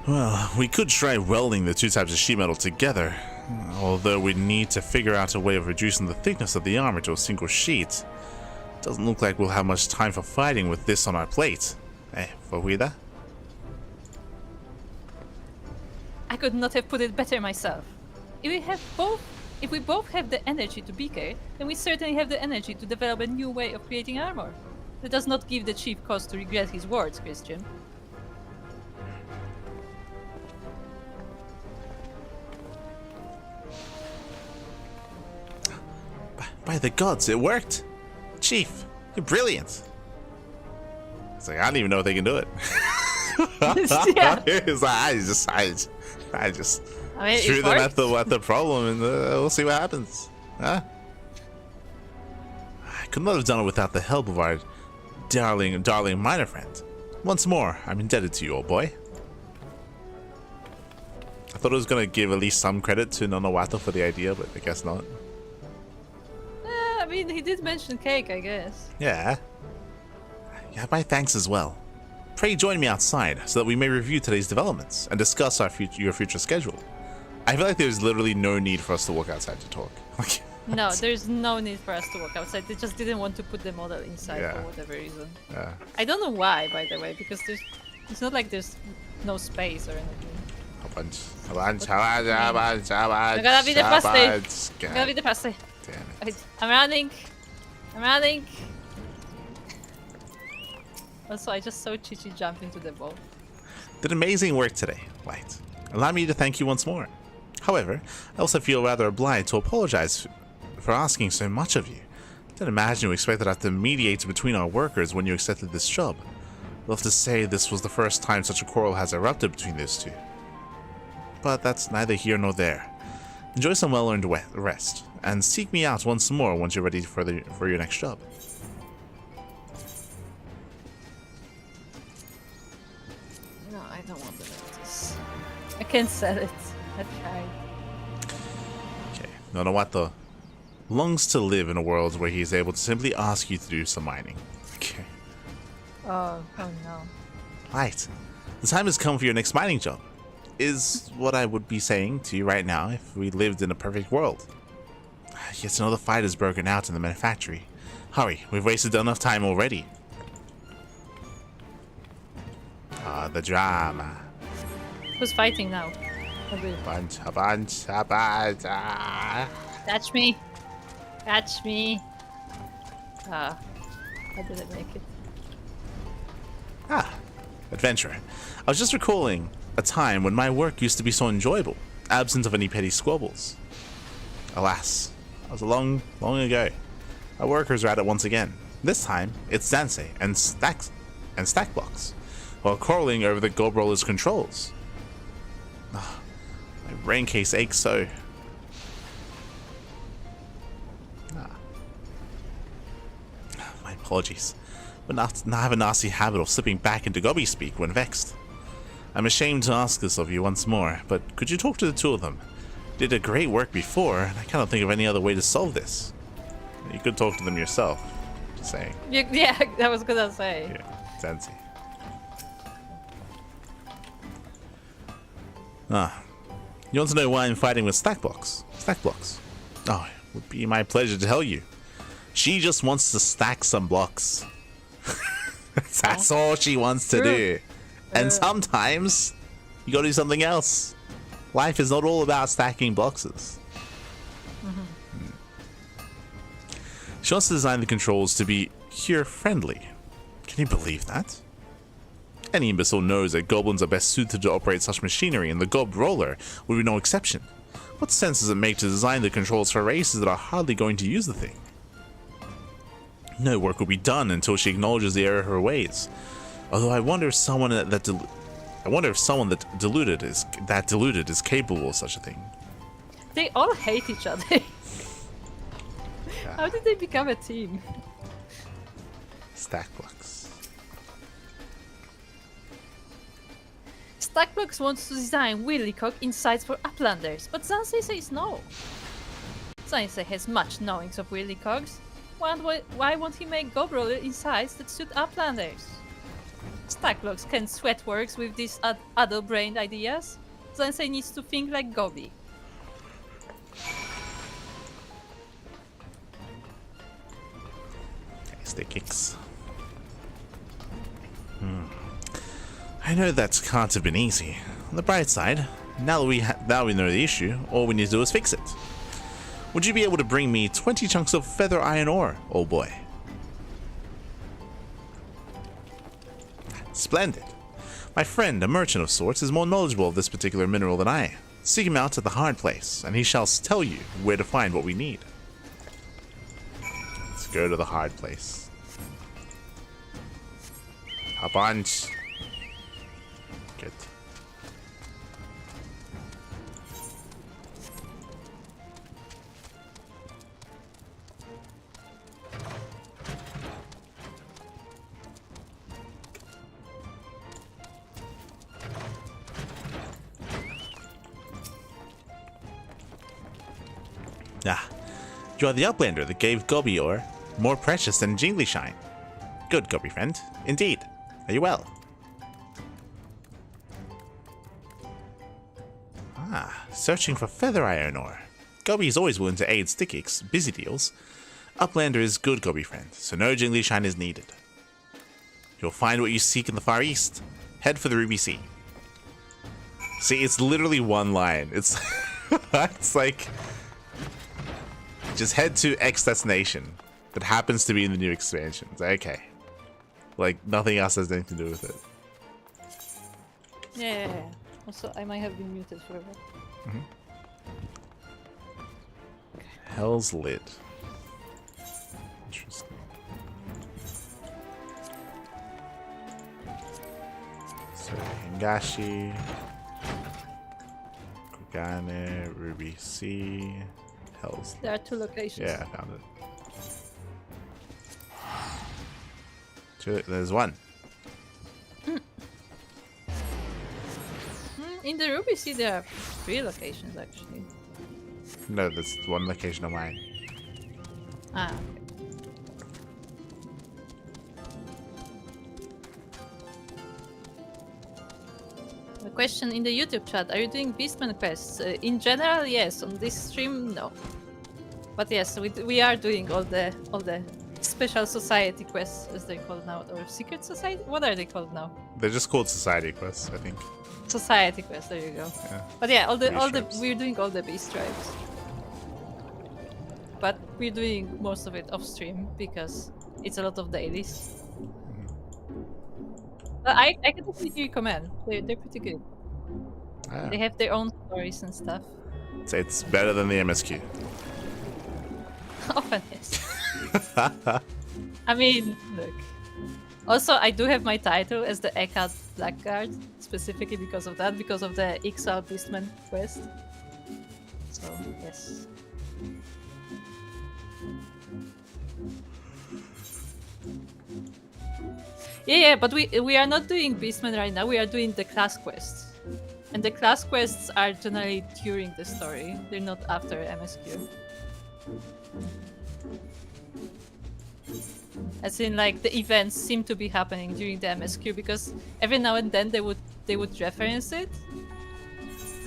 Well, we could try welding the two types of sheet metal together, although we'd need to figure out a way of reducing the thickness of the armor to a single sheet. Doesn't look like we'll have much time for fighting with this on our plate. Fuida? I could not have put it better myself. If we both have the energy to bicker, then we certainly have the energy to develop a new way of creating armor. That does not give the chief cause to regret his words, Christian. By the gods, it worked! Chief, you're brilliant! It's like, I don't even know if they can do it. Yeah. It's like, I just I mean, threw them at the problem and we'll see what happens. Huh? I could not have done it without the help of our darling miner friend. Once more, I'm indebted to you, old boy. I thought I was going to give at least some credit to Nonowato for the idea, but I guess not. I mean, he did mention cake, I guess. Yeah. You have my thanks as well. Pray join me outside so that we may review today's developments and discuss your future schedule. I feel like there's literally no need for us to walk outside to talk. No, there's no need for us to walk outside. They just didn't want to put the model inside for whatever reason. Yeah. I don't know why, by the way, because it's not like there's no space or anything. I gotta be the fastest. I gotta be the fastest. Damn it. I'm running. Also, I just saw Chichi jump into the ball. Did amazing work today, Light. Allow me to thank you once more. However, I also feel rather obliged to apologize for asking so much of you. Didn't imagine you expected us to mediate between our workers when you accepted this job. We'll have to say this was the first time such a quarrel has erupted between those two. But that's neither here nor there. Enjoy some well-earned rest, and seek me out once more once you're ready for your next job. No, I don't want to do this. I can't sell it. I tried. Okay, Nonowato longs to live in a world where he is able to simply ask you to do some mining. Okay. Oh no. Right. The time has come for your next mining job. Is what I would be saying to you right now if we lived in a perfect world. Yet another fight has broken out in the manufactory. Hurry, we've wasted enough time already. The drama. Who's fighting now? A bunch. Catch me. Catch me. I didn't make it. Adventurer. I was just recalling a time when my work used to be so enjoyable, absent of any petty squabbles. Alas, that was long ago. Our workers are at it once again. This time, it's Sensei and stack blocks, while quarreling over the gob roller's controls. My brain case aches so. My apologies, but now I have a nasty habit of slipping back into gobby speak when vexed. I'm ashamed to ask this of you once more, but could you talk to the two of them? You did a great work before, and I cannot think of any other way to solve this. You could talk to them yourself. Just saying. Yeah, I was gonna say. Yeah, Sensei. You want to know why I'm fighting with Stack Blocks? Oh, it would be my pleasure to tell you. She just wants to stack some blocks. That's all she wants to do. And sometimes, you gotta do something else. Life is not all about stacking boxes. She wants to design the controls to be here friendly. Can you believe that? Any imbecile knows that goblins are best suited to operate such machinery, and the gob roller would be no exception. What sense does it make to design the controls for races that are hardly going to use the thing? No work will be done until she acknowledges the error of her ways. Although I wonder if someone that deluded is capable of such a thing. They all hate each other. Yeah. How did they become a team? Stackblocks. Stackblocks wants to design Willycock insides for Uplanders, but Zansei says no. Zansei has much knowings of Willycocks. Why won't he make gob roller insides that suit Uplanders? Stackblocks can sweat works with these adult-brained ideas. Zansei needs to think like Gobi. Stick kicks. I know that can't have been easy. On the bright side, now that we know the issue, all we need to do is fix it. Would you be able to bring me 20 chunks of feather iron ore, old boy? Splendid. My friend, a merchant of sorts, is more knowledgeable of this particular mineral than I. Seek him out at the hard place, and he shall tell you where to find what we need. Let's go to the hard place. Hop on. Good. Ah, you are the uplander that gave Gobi ore more precious than Jingli shine. Good, Gobi friend. Indeed. Are you well? Ah, searching for feather iron ore. Gobi is always willing to aid Stickix busy deals. Uplander is good, Gobi friend, so no Jingli shine is needed. You'll find what you seek in the Far East. Head for the Ruby Sea. See, it's literally one line. It's it's like just head to X destination that happens to be in the new expansions. Okay. Like, nothing else has anything to do with it. Yeah. Also, I might have been muted forever. Hell's Lid. Interesting. So, Hingashi, Kugane, Ruby Sea, Hell's Lid. There are 2 locations. Yeah, I found it. There's one. In the Ruby Sea, there are 3 locations actually. No, there's one location of mine. Ah, okay. A question in the YouTube chat: are you doing Beastman quests? In general, yes. On this stream, no. But yes, we are doing all the special society quests, as they're called now, or secret society. What are they called now? They're just called society quests, I think. Society quests. There you go. Yeah. But yeah, Beast we're doing all the beast tribes. But we're doing most of it off stream because it's a lot of dailies. But I can definitely recommend. They're pretty good. Ah. They have their own stories and stuff. It's better than the MSQ. Often yes. I mean, look. Also, I do have my title as the Eckhart Blackguard, specifically because of that, because of the Ixal Beastman quest. So, yes. Yeah, but we are not doing Beastman right now, we are doing the class quests. And the class quests are generally during the story, they're not after MSQ. As in, like, the events seem to be happening during the MSQ because every now and then they would reference it,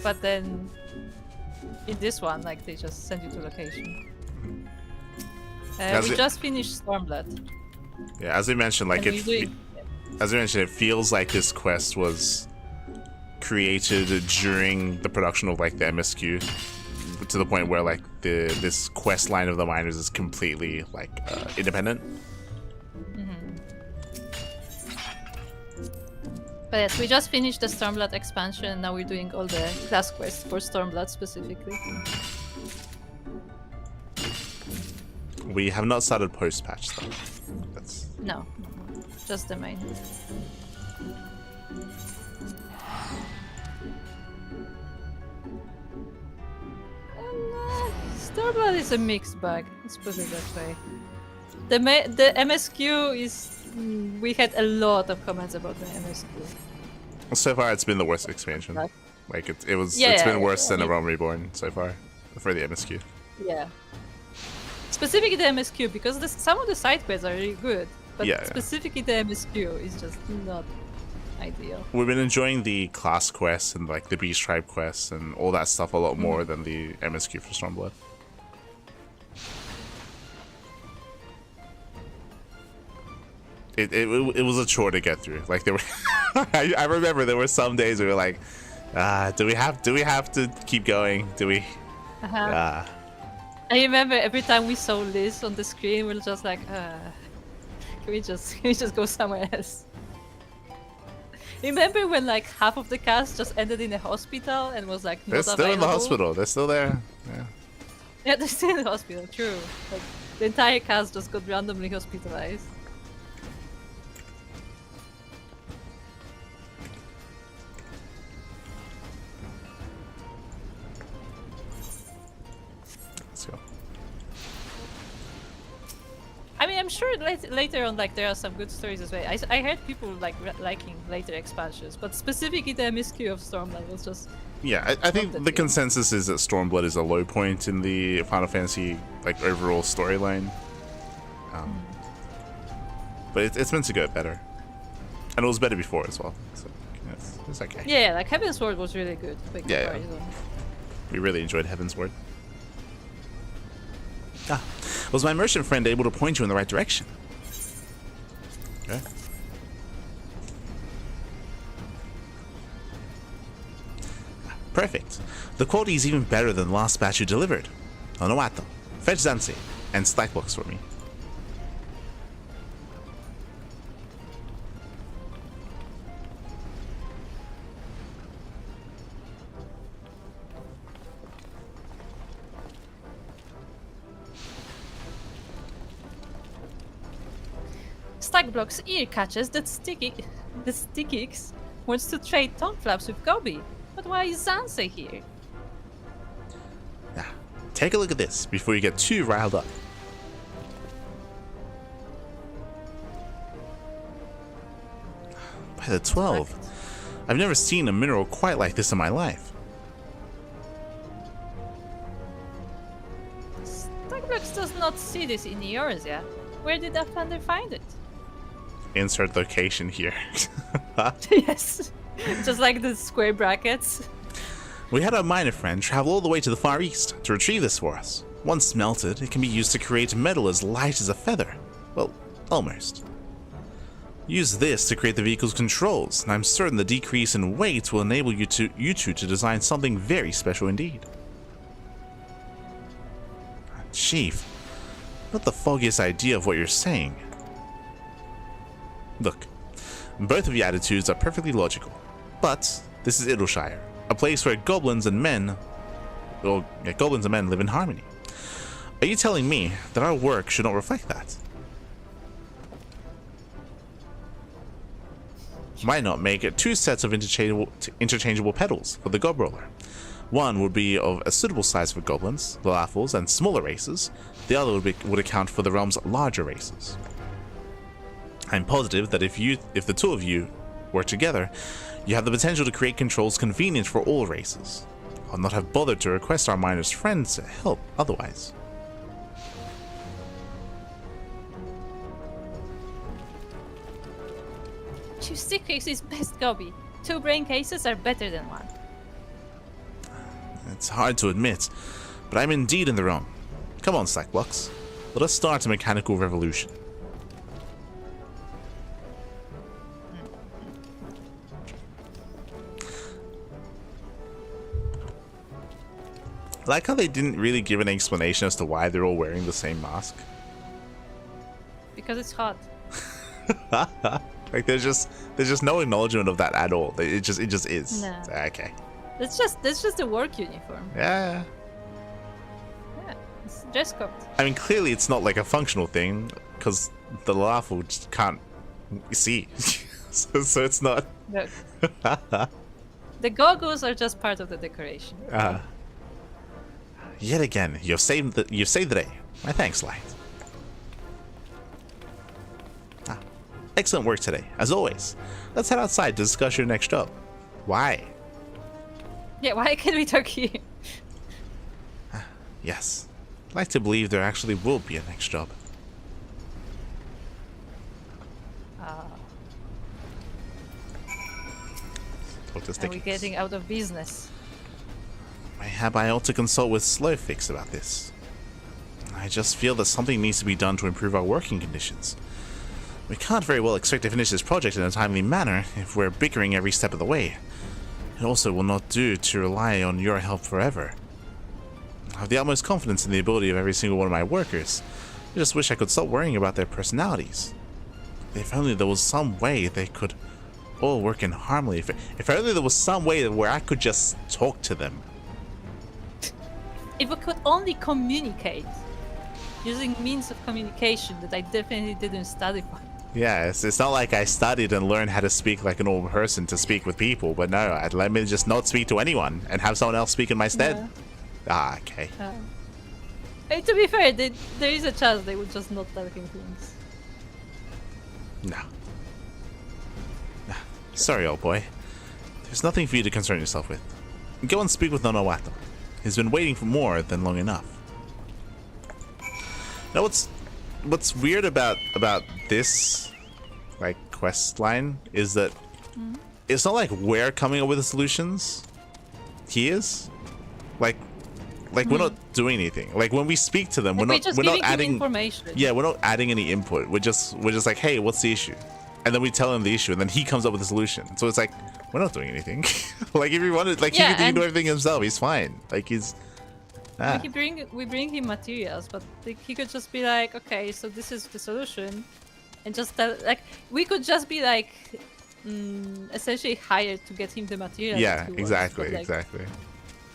but then in this one, like, they just send you to location. We just finished Stormblood. Yeah, as we mentioned, like it feels like this quest was created during the production of like the MSQ, to the point where like this quest line of the miners is completely like independent. But yes, we just finished the Stormblood expansion, and now we're doing all the class quests for Stormblood specifically. We have not started post-patch though. That's... No, just the main. Stormblood is a mixed bag, let's put it that way. The MSQ is... we had a lot of comments about the MSQ. So far, it's been the worst expansion. Like it's Yeah, been worse than yeah. A Realm Reborn so far for the MSQ. Yeah. Specifically the MSQ, because some of the side quests are really good, but Yeah. specifically the MSQ is just not ideal. We've been enjoying the class quests and like the Beast Tribe quests and all that stuff a lot more than the MSQ for Stormblood. It was a chore to get through. Like there were, I remember there were some days we were like, do we have to keep going? Do we? I remember every time we saw Liz on the screen, we were just like, can we just go somewhere else? Remember when like half of the cast just ended in a hospital and was like not They're still in the available? hospital. They're still there. Yeah. Yeah, they're still in the hospital. True. Like the entire cast just got randomly hospitalized. Let's go. I mean, I'm sure later on, like there are some good stories as well. I heard people like liking later expansions, but specifically the MSQ of Stormblood was just. Yeah, I think the consensus is that Stormblood is a low point in the Final Fantasy like overall storyline. But it's meant to get better, and it was better before as well. So it's okay. Yeah, like Heaven's Word was really good. Like, Yeah. We really enjoyed Heaven's Word. Was my merchant friend able to point you in the right direction? Okay. Perfect. The quality is even better than the last batch you delivered. Onowato, fetch Zanse, and Slackbox for me. Stackblock's ear catches that Stickix wants to trade tongue flaps with Gobi. But why is Zanse here? Now, take a look at this before you get too riled up. By the 12, I've never seen a mineral quite like this in my life. Stackblocks does not see this in yours, yeah? Where did Offender find it? Insert location here. Yes, just like the square brackets. We had our miner friend travel all the way to the Far East to retrieve this for us. Once smelted, it can be used to create metal as light as a feather. Well, almost. Use this to create the vehicle's controls, and I'm certain the decrease in weight will enable you two to design something very special indeed. Chief, not the foggiest idea of what you're saying. Look, both of your attitudes are perfectly logical, but this is Idleshire, a place where goblins and men live in harmony. Are you telling me that our work should not reflect that? Why not make it two sets of interchangeable pedals for the gob roller? One would be of a suitable size for goblins, the Laffles, and smaller races. The other would account for the realm's larger races. I'm positive that if the two of you work together, you have the potential to create controls convenient for all races. I'll not have bothered to request our miner's friends to help otherwise. Two stick cases best, Gobi. Two brain cases are better than one. It's hard to admit, but I'm indeed in the wrong. Come on, Slackblocks. Let us start a mechanical revolution. I like how they didn't really give an explanation as to why they're all wearing the same mask. Because it's hot. Like there's just no acknowledgement of that at all. It just is. No. Okay. That's just a work uniform. Yeah. Yeah, it's dress code. I mean, clearly it's not like a functional thing because the Larval just can't see, so it's not. Look. The goggles are just part of the decoration. Yet again, you've saved the day. My thanks, Light. Excellent work today, as always. Let's head outside to discuss your next job. Why? Yeah, why can't we talk here? Yes. I'd like to believe there actually will be a next job. Are we getting out of business? Mayhap I ought to consult with Slowfix about this. I just feel that something needs to be done to improve our working conditions. We can't very well expect to finish this project in a timely manner if we're bickering every step of the way. It also will not do to rely on your help forever. I have the utmost confidence in the ability of every single one of my workers. I just wish I could stop worrying about their personalities. If only there was some way they could all work in harmony. If only there was some way where I could just talk to them. If we could only communicate using means of communication that I definitely didn't study for. Yeah, it's not like I studied and learned how to speak like a normal person to speak with people, but no, I'd let me just not speak to anyone and have someone else speak in my stead. No. Ah, okay. Hey, to be fair, there is a chance they would just not tell him things. No. Sorry, old boy. There's nothing for you to concern yourself with. Go and speak with Nonowato. He's been waiting for more than long enough. Now, what's weird about this like quest line is that it's not like we're coming up with the solutions. He is. Like we're not doing anything. Like when we speak to them, like we're not adding information. Yeah, we're not adding any input. We're just like, hey, what's the issue? And then we tell him the issue, and then he comes up with a solution. So it's like we're not doing anything. Like if he wanted, like yeah, he can do everything himself. He's fine. Like he's. We bring him materials, but he could just be like, okay, so this is the solution, and just tell, like we could just be like, essentially hired to get him the materials. Yeah, that he exactly, wants, but, like, exactly.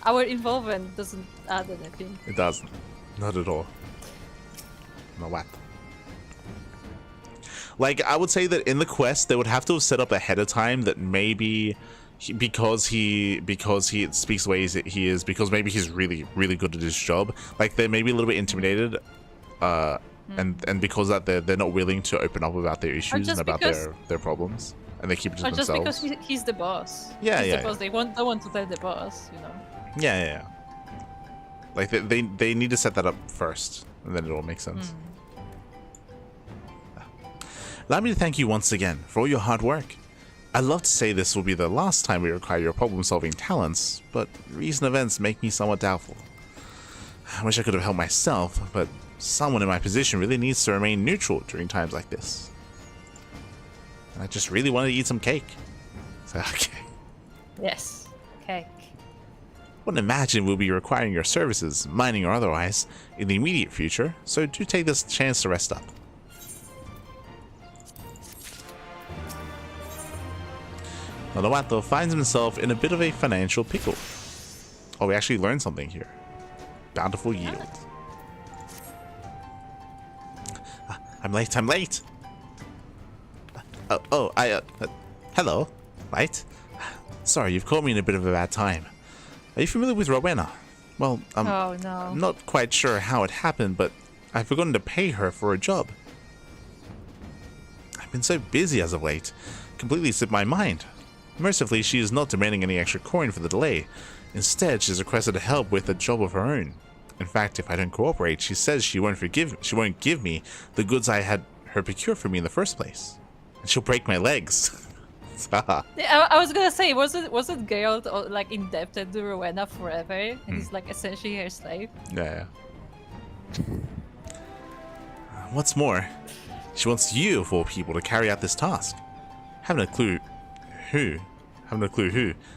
Our involvement doesn't add anything. It doesn't, not at all. No what? Like I would say that in the quest they would have to have set up ahead of time that maybe. Because he speaks the way he is, because maybe he's really good at his job, like they may be a little bit intimidated, and because that they're not willing to open up about their issues and about their problems, and they keep it to themselves. Or just because he's the boss. Yeah, he's yeah. The boss. They don't want to tell the boss, you know. Yeah. Like they need to set that up first, and then it all makes sense. Allow me to thank you once again for all your hard work. I'd love to say this will be the last time we require your problem-solving talents, but recent events make me somewhat doubtful. I wish I could have helped myself, but someone in my position really needs to remain neutral during times like this. And I just really wanted to eat some cake. So, okay. Yes, cake. Wouldn't imagine we'll be requiring your services, mining or otherwise, in the immediate future, so do take this chance to rest up. Nonowato finds himself in a bit of a financial pickle. Oh, we actually learned something here. Bountiful yield. I'm late. Hello, Light. Sorry, you've caught me in a bit of a bad time. Are you familiar with Rowena? Well, oh, no. I'm not quite sure how it happened, but I've forgotten to pay her for a job. I've been so busy as of late, completely slipped my mind. Mercifully, she is not demanding any extra coin for the delay. Instead, she's requested help with a job of her own. In fact, if I don't cooperate, she says she won't give me the goods I had her procure for me in the first place. And she'll break my legs. I was gonna say, was it Geralt like indebted to Rowena forever, and he's like essentially her slave? Yeah. What's more, she wants you of all people to carry out this task. Haven't a clue who,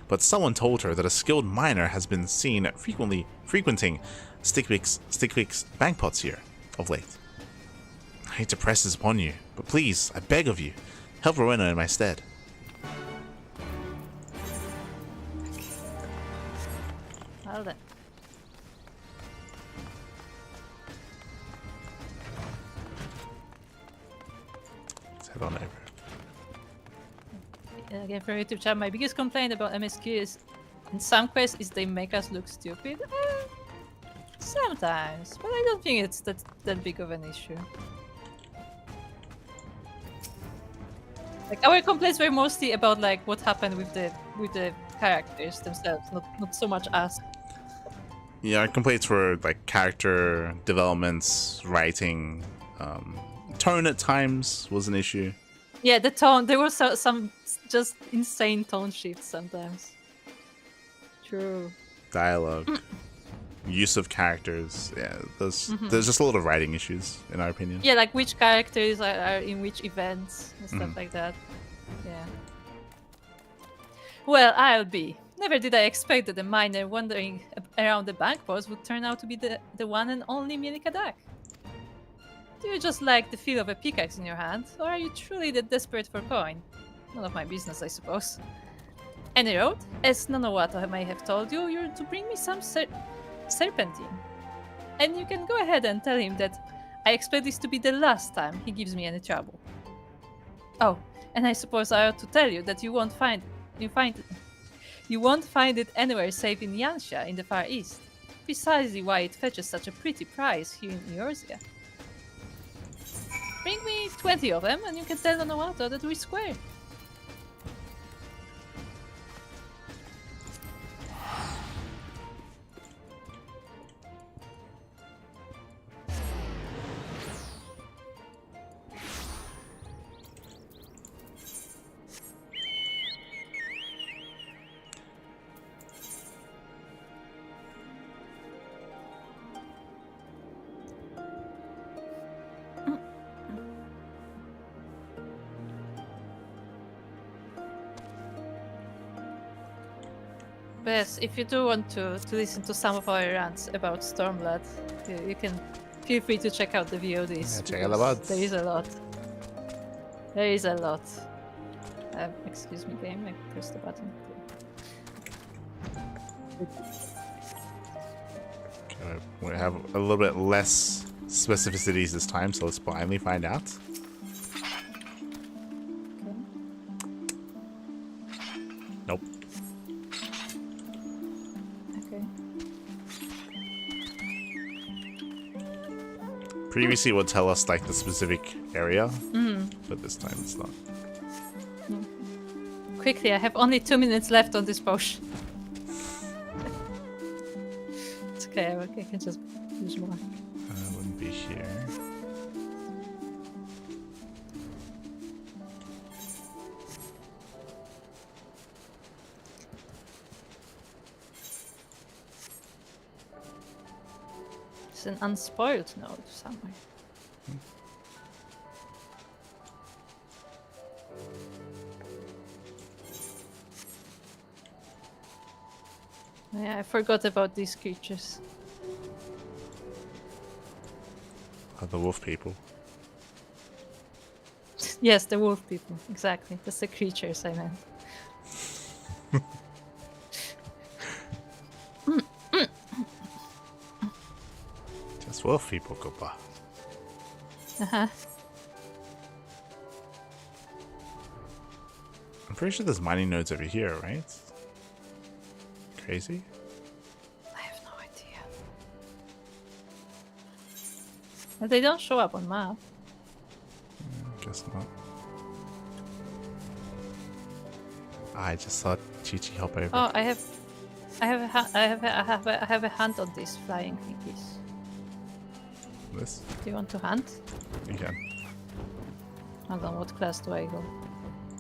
but someone told her that a skilled miner has been seen frequenting Stickwick's bank pots here of late. I hate to press this upon you, but please, I beg of you, Help Rowena in my stead. Well then. Let's head on over. Again, from YouTube chat, my biggest complaint about MSQ is in some quests is they make us look stupid. Sometimes, but I don't think it's that big of an issue. Like our complaints were mostly about like what happened with the characters themselves, not so much us. Yeah, our complaints were like character developments, writing, tone at times was an issue. Yeah, the tone. There were some just insane tone shifts sometimes. True. Dialogue, use of characters. Yeah, there's just a lot of writing issues in our opinion. Yeah, like which characters are in which events and stuff like that. Yeah. Well, I'll be. Never did I expect that the miner wandering around the bank post would turn out to be the one and only Milika Duck. Do you just like the feel of a pickaxe in your hand, or are you truly that desperate for coin? None of my business, I suppose. Any road, as Nanowata may have told you, you're to bring me some serpentine. And you can go ahead and tell him that I expect this to be the last time he gives me any trouble. Oh, and I suppose I ought to tell you that you won't find it anywhere save in Yansha in the Far East. Precisely why it fetches such a pretty price here in Eorzea. Bring me 20 of them and you can tell Nanowata that we're square. Yes, if you do want to listen to some of our rants about Stormblood, you can feel free to check out the VODs. Yeah, check out the VODs. There is a lot. There is a lot. Excuse me, game. I pressed the button. Okay, we have a little bit less specificities this time, so let's finally find out. Nope. Okay. Previously it would tell us like the specific area, but this time it's not. Quickly, I have only 2 minutes left on this potion. It's okay, I can just use more. I wouldn't be here. It's an unspoiled node somewhere. Yeah, I forgot about these creatures. Oh, the wolf people. Yes, the wolf people. Exactly. That's the creatures I meant. Just wolf people, Koopa. Uh-huh. I'm pretty sure there's mining nodes over here, right? Crazy? I have no idea. Well, they don't show up on map. Guess not. I just saw Chi-Chi hop over. Oh, I have a hunt on these flying thingies. This? Do you want to hunt? You can. Hold on, what class do I go?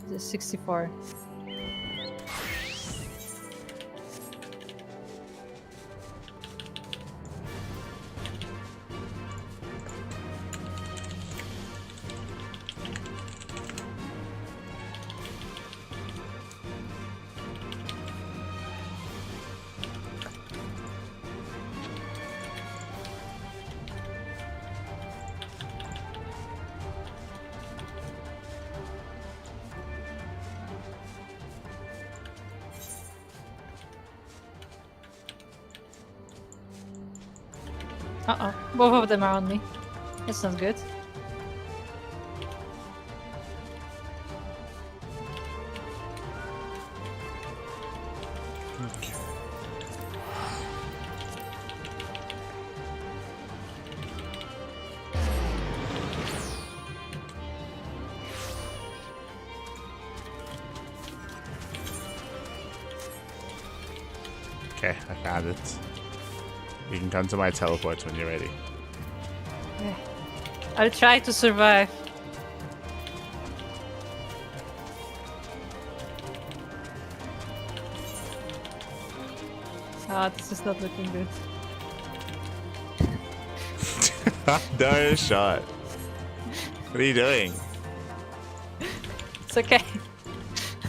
The 64. Uh-oh. Both of them are on me. That's not good. Okay. Okay, I found it. You can come to my teleport when you're ready. Okay. I'll try to survive. Ah, this is not looking good. No shot. What are you doing? It's okay.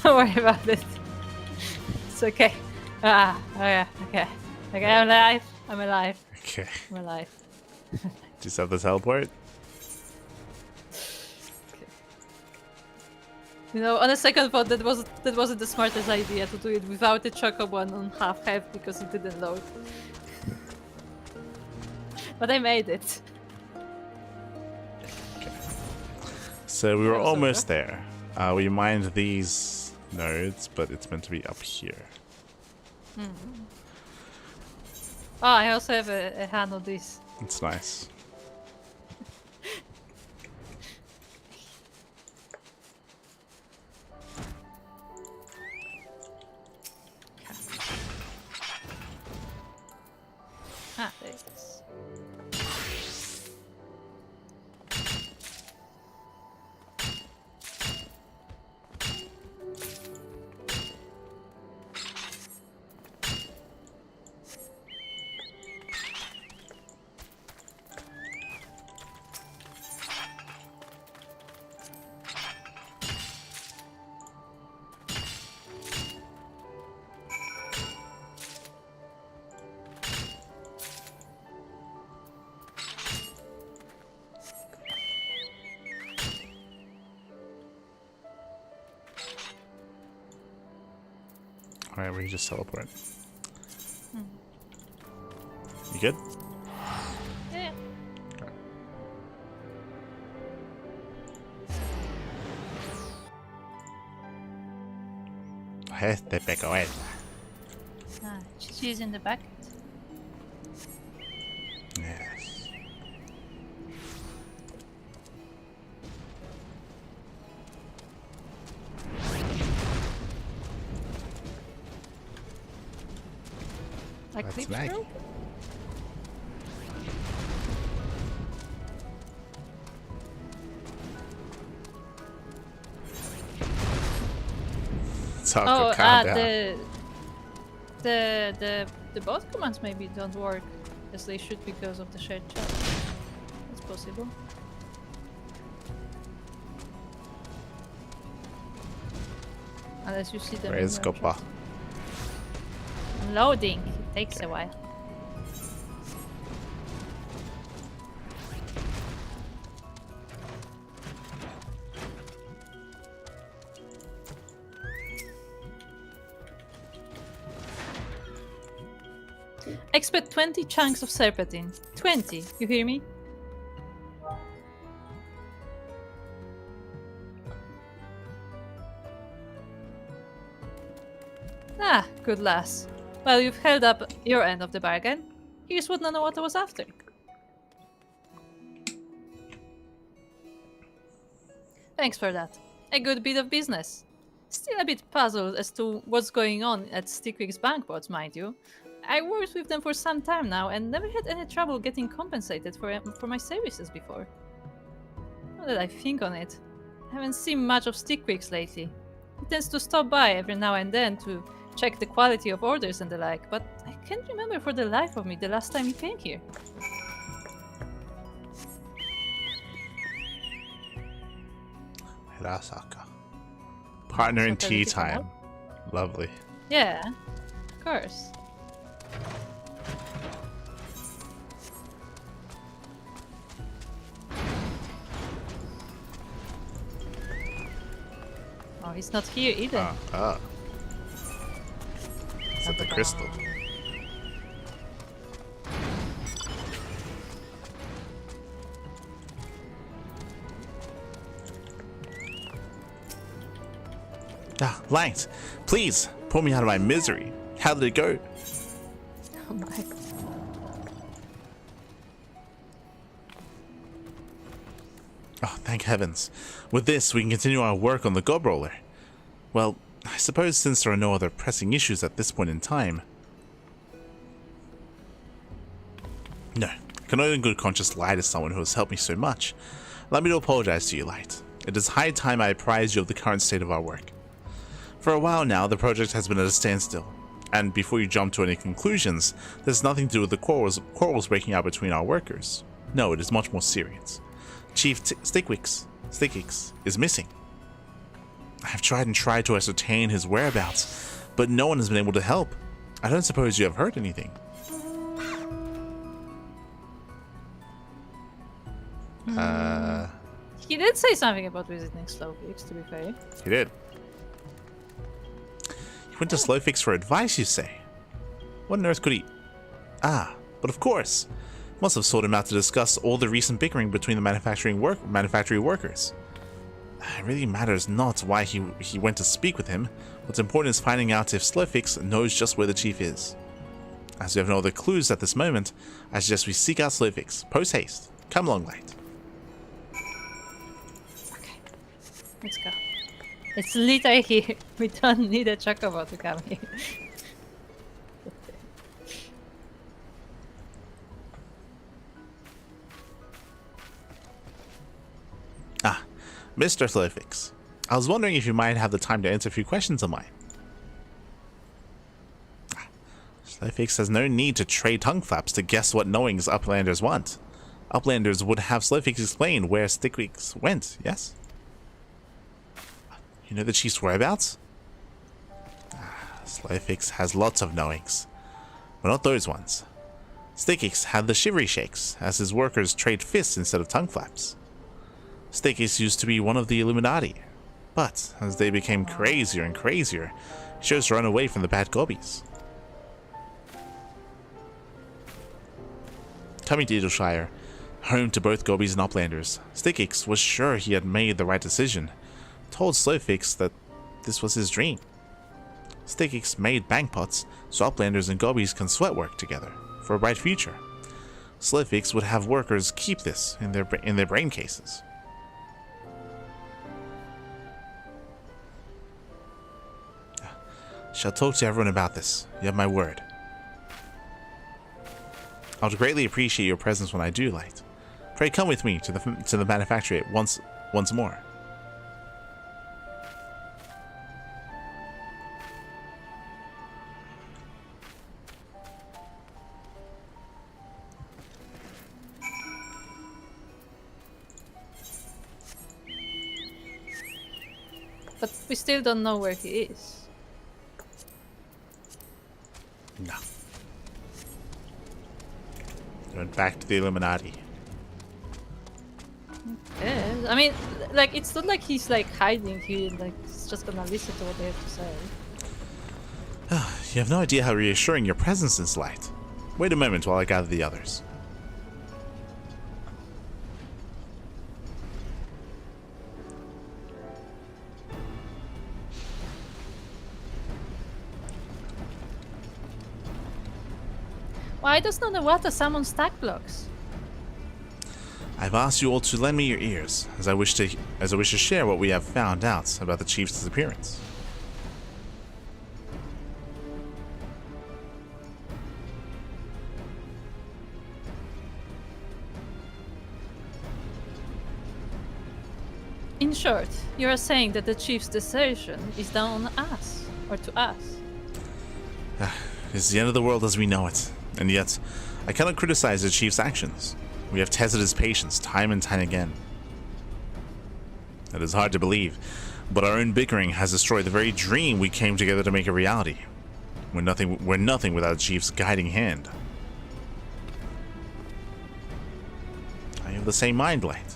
Don't worry about it. It's okay. Ah, oh yeah, okay. Okay, I'm alive. I'm alive. Okay. I'm alive. Just have the teleport? You know, on a second thought, that wasn't the smartest idea to do it without the chocobo on half health because it didn't load. But I made it. So we were That was almost there. We mined these nodes, but it's meant to be up here. Oh, I also have a hand on this. It's nice. Ah, there it is. Alright, we can just teleport. You good? Yeah. Este pecoel. Ah, she's in the bucket. Yes. Like That's clips Maggie. through? Taco, Oh, calm down. the both commands maybe don't work as they should because of the shared chat. That's possible. Unless you see them. Where's in your Copa? chat. Loading. It takes a while. Expect 20 chunks of serpentine. 20, you hear me? Ah, good lass. Well, you've held up your end of the bargain. Here's what Nanawata was after. Thanks for that. A good bit of business. Still a bit puzzled as to what's going on at Stickwick's bankbots, mind you. I worked with them for some time now and never had any trouble getting compensated for my services before. Now that I think on it, I haven't seen much of Stickwick's lately. He tends to stop by every now and then to check the quality of orders and the like, but I can't remember for the life of me the last time he came here. Hirasaka. Partner in Saka tea looking for time. Lovely. Yeah, of course. Oh, he's not here either. Ah. Is that the crystal? Light, please, pull me out of my misery. How did it go? Oh my. Oh, thank heavens. With this, we can continue our work on the gob roller. Well, I suppose since there are no other pressing issues at this point in time. No, I can only in good conscience lie to someone who has helped me so much. Allow me to apologize to you, Light. It is high time I apprised you of the current state of our work. For a while now, the project has been at a standstill. And before you jump to any conclusions, there's nothing to do with the quarrels breaking out between our workers. No, it is much more serious. Chief Stickix is missing. I have tried and tried to ascertain his whereabouts, but no one has been able to help. I don't suppose you have heard anything. He did say something about visiting Slowfix, to be fair. He did. He went to Slowfix for advice, you say? What on earth could he... Ah, but of course. Must have sought him out to discuss all the recent bickering between the manufacturing workers. It really matters not why he went to speak with him. What's important is finding out if Slowfix knows just where the chief is. As we have no other clues at this moment, I suggest we seek out Slowfix. Post haste. Come along, Light. Okay, let's go. It's literally here. We don't need a chocobo to come here. Ah, Mr. Slowfix. I was wondering if you might have the time to answer a few questions of mine. Slowfix has no need to trade tongue flaps to guess what knowings Uplanders want. Uplanders would have Slowfix explain where Stickix went, yes? You know the chief's whereabouts? Slowfix has lots of knowings, but not those ones. Stickix had the shivery shakes, as his workers trade fists instead of tongue flaps. Stickix used to be one of the Illuminati, but as they became crazier and crazier, he chose to run away from the bad gobbies. Coming to Edelshire, home to both gobbies and Uplanders, Stickix was sure he had made the right decision, told Slowfix that this was his dream. Stickix made bank pots so Uplanders and gobbies can sweat work together for a bright future. Slowfix would have workers keep this in their brain cases. Shall talk to everyone about this. You have my word. I would greatly appreciate your presence when I do, Light. Pray come with me to the manufactory once more. But we still don't know where he is. No. Went back to the Illuminati. Yeah, I mean, like, it's not like he's like hiding here, like he's just gonna listen to what they have to say. You have no idea how reassuring your presence is, Light. Wait a moment while I gather the others. Why does not the water summon stack blocks? I've asked you all to lend me your ears, as I wish to share what we have found out about the chief's disappearance. In short, you are saying that the chief's desertion is down on us, or to us. It's the end of the world as we know it, and yet I cannot criticize the chief's actions. We have tested his patience time and time again. It is hard to believe, but our own bickering has destroyed the very dream we came together to make a reality. We're nothing without the chief's guiding hand. I have the same mind, Light.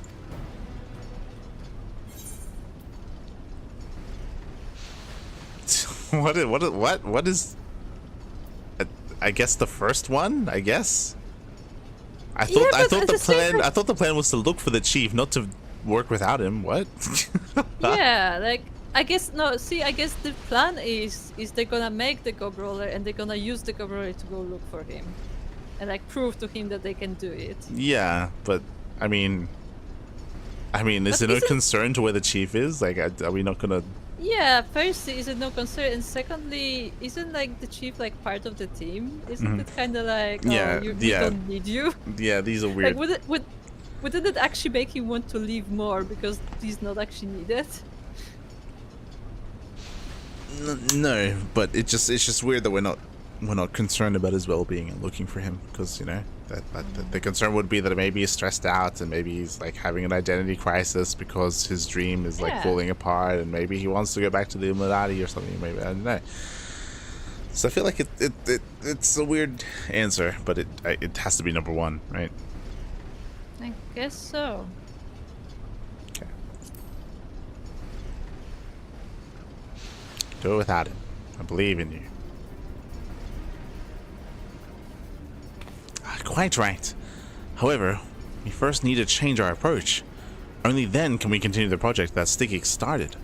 What is? I guess the first one. I guess. I thought the plan was to look for the chief, not to work without him. What? Yeah, like I guess no. See, I guess the plan is they're gonna make the gob roller and they're gonna use the gob roller to go look for him, and like prove to him that they can do it. Yeah, but I mean, is it no concern to where the chief is? Like, are we not gonna? Yeah, first, is it no concern, and secondly, isn't like the chief like part of the team? Isn't it kind of like, oh, Yeah, we don't need you? Yeah, these are weird. Like, wouldn't it actually make him want to leave more because he's not actually needed? No, but it's just weird that we're not concerned about his well-being and looking for him, because you know that the concern would be that maybe he's stressed out and maybe he's like having an identity crisis because his dream is like falling apart, and maybe he wants to go back to the Illuminati or something. Maybe, I don't know. So I feel like it's a weird answer, but it has to be number one, right? I guess so. Okay. Do it without him. I believe in you. Quite right. However, we first need to change our approach. Only then can we continue the project that Sticky started.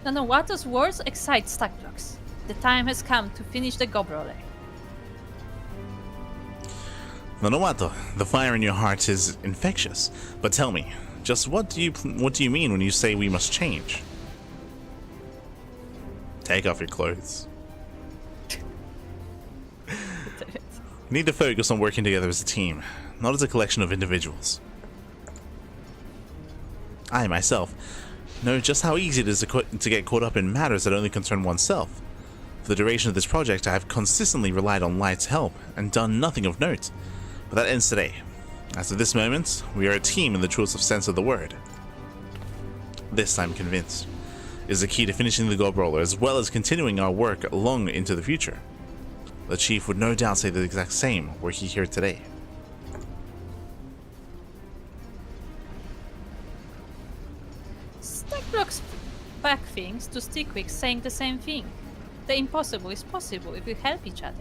Nanowato's words excite Stackblocks. The time has come to finish the gob roller. Nanowato, the fire in your heart is infectious. But tell me, just what do you mean when you say we must change? Take off your clothes. We need to focus on working together as a team, not as a collection of individuals. I, myself, know just how easy it is to get caught up in matters that only concern oneself. For the duration of this project, I have consistently relied on Light's help and done nothing of note. But that ends today. As of this moment, we are a team in the truest sense of the word. This, I'm convinced, is the key to finishing the gob roller as well as continuing our work long into the future. The chief would no doubt say the exact same were he here today. Stackblocks back things to Stickwick saying the same thing. The impossible is possible if we help each other.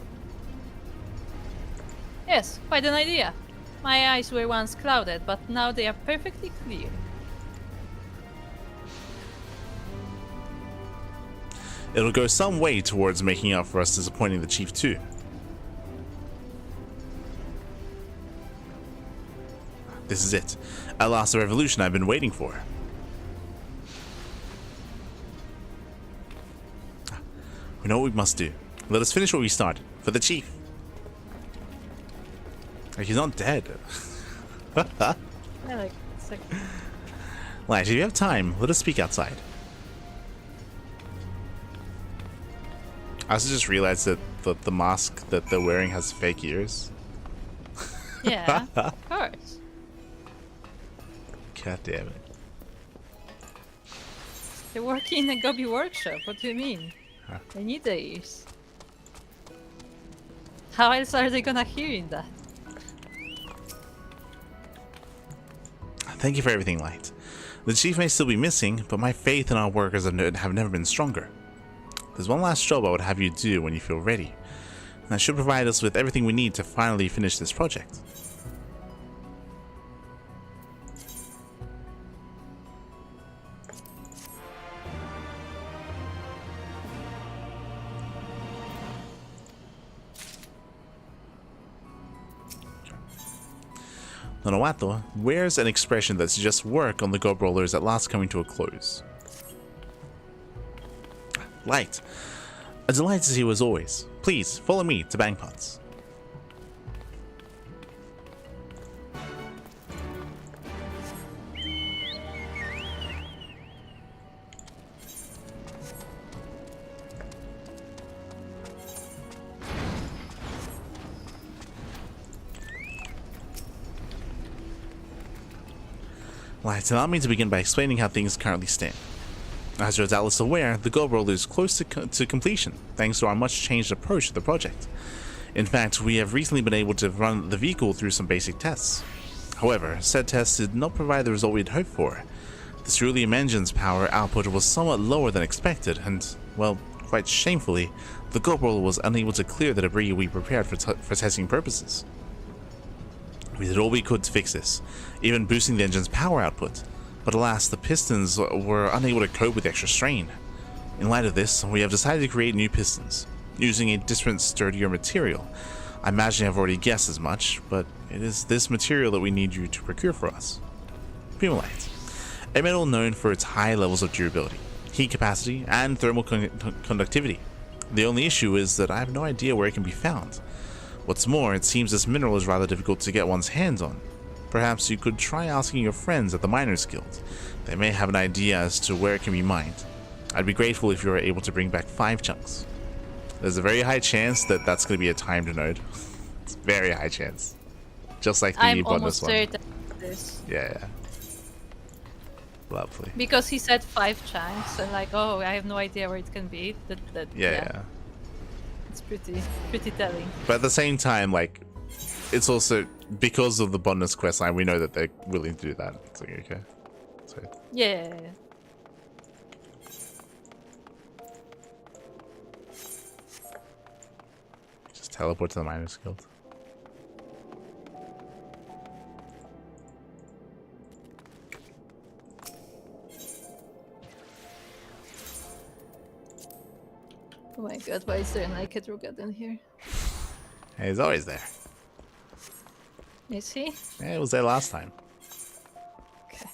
Yes, quite an idea. My eyes were once clouded, but now they are perfectly clear. It'll go some way towards making up for us disappointing the chief too. This is it. At last, the revolution I've been waiting for. We know what we must do. Let us finish what we started. For the chief. Like, he's not dead. Yeah, like, it's like... Light, if you have time, let us speak outside. I also just realized that the mask that they're wearing has fake ears. Yeah, of course. God damn it. They're working in a Gobby workshop, what do you mean? Huh. They need the ears. How else are they gonna hear in that? Thank you for everything, Light. The chief may still be missing, but my faith in our workers have never been stronger. There's one last job I would have you do when you feel ready. And that should provide us with everything we need to finally finish this project. Nanowato wears an expression that suggests work on the gob roller is at last coming to a close. Light, a delight to see you as always. Please follow me to Bangpots. Light, allow me to begin by explaining how things currently stand. As you're doubtless aware, the gob roller is close to completion, thanks to our much changed approach to the project. In fact, we have recently been able to run the vehicle through some basic tests. However, said tests did not provide the result we had hoped for. The ceruleum engine's power output was somewhat lower than expected, and, well, quite shamefully, the gob roller was unable to clear the debris we prepared for testing purposes. We did all we could to fix this, even boosting the engine's power output, but alas, the pistons were unable to cope with the extra strain. In light of this, we have decided to create new pistons, using a different, sturdier material. I imagine you have already guessed as much, but it is this material that we need you to procure for us. Pumalite, a metal known for its high levels of durability, heat capacity, and thermal conductivity. The only issue is that I have no idea where it can be found. What's more, it seems this mineral is rather difficult to get one's hands on. Perhaps you could try asking your friends at the Miners Guild. They may have an idea as to where it can be mined. I'd be grateful if you were able to bring back 5 chunks. There's a very high chance that that's going to be a timed node. It's a very high chance. Just like the I'm bonus almost one. certain of this. Yeah. Lovely. Because he said 5 chunks, and like, oh, I have no idea where it can be. Yeah. It's pretty telling. But at the same time, like, it's also because of the bonus quest line, we know that they're willing to do that. It's like, okay. So. Yeah. Just teleport to the Miners Guild. Oh my god, why is there a naked Rugat in here? Hey, he's always there. Is he? Yeah, it was there last time. Okay.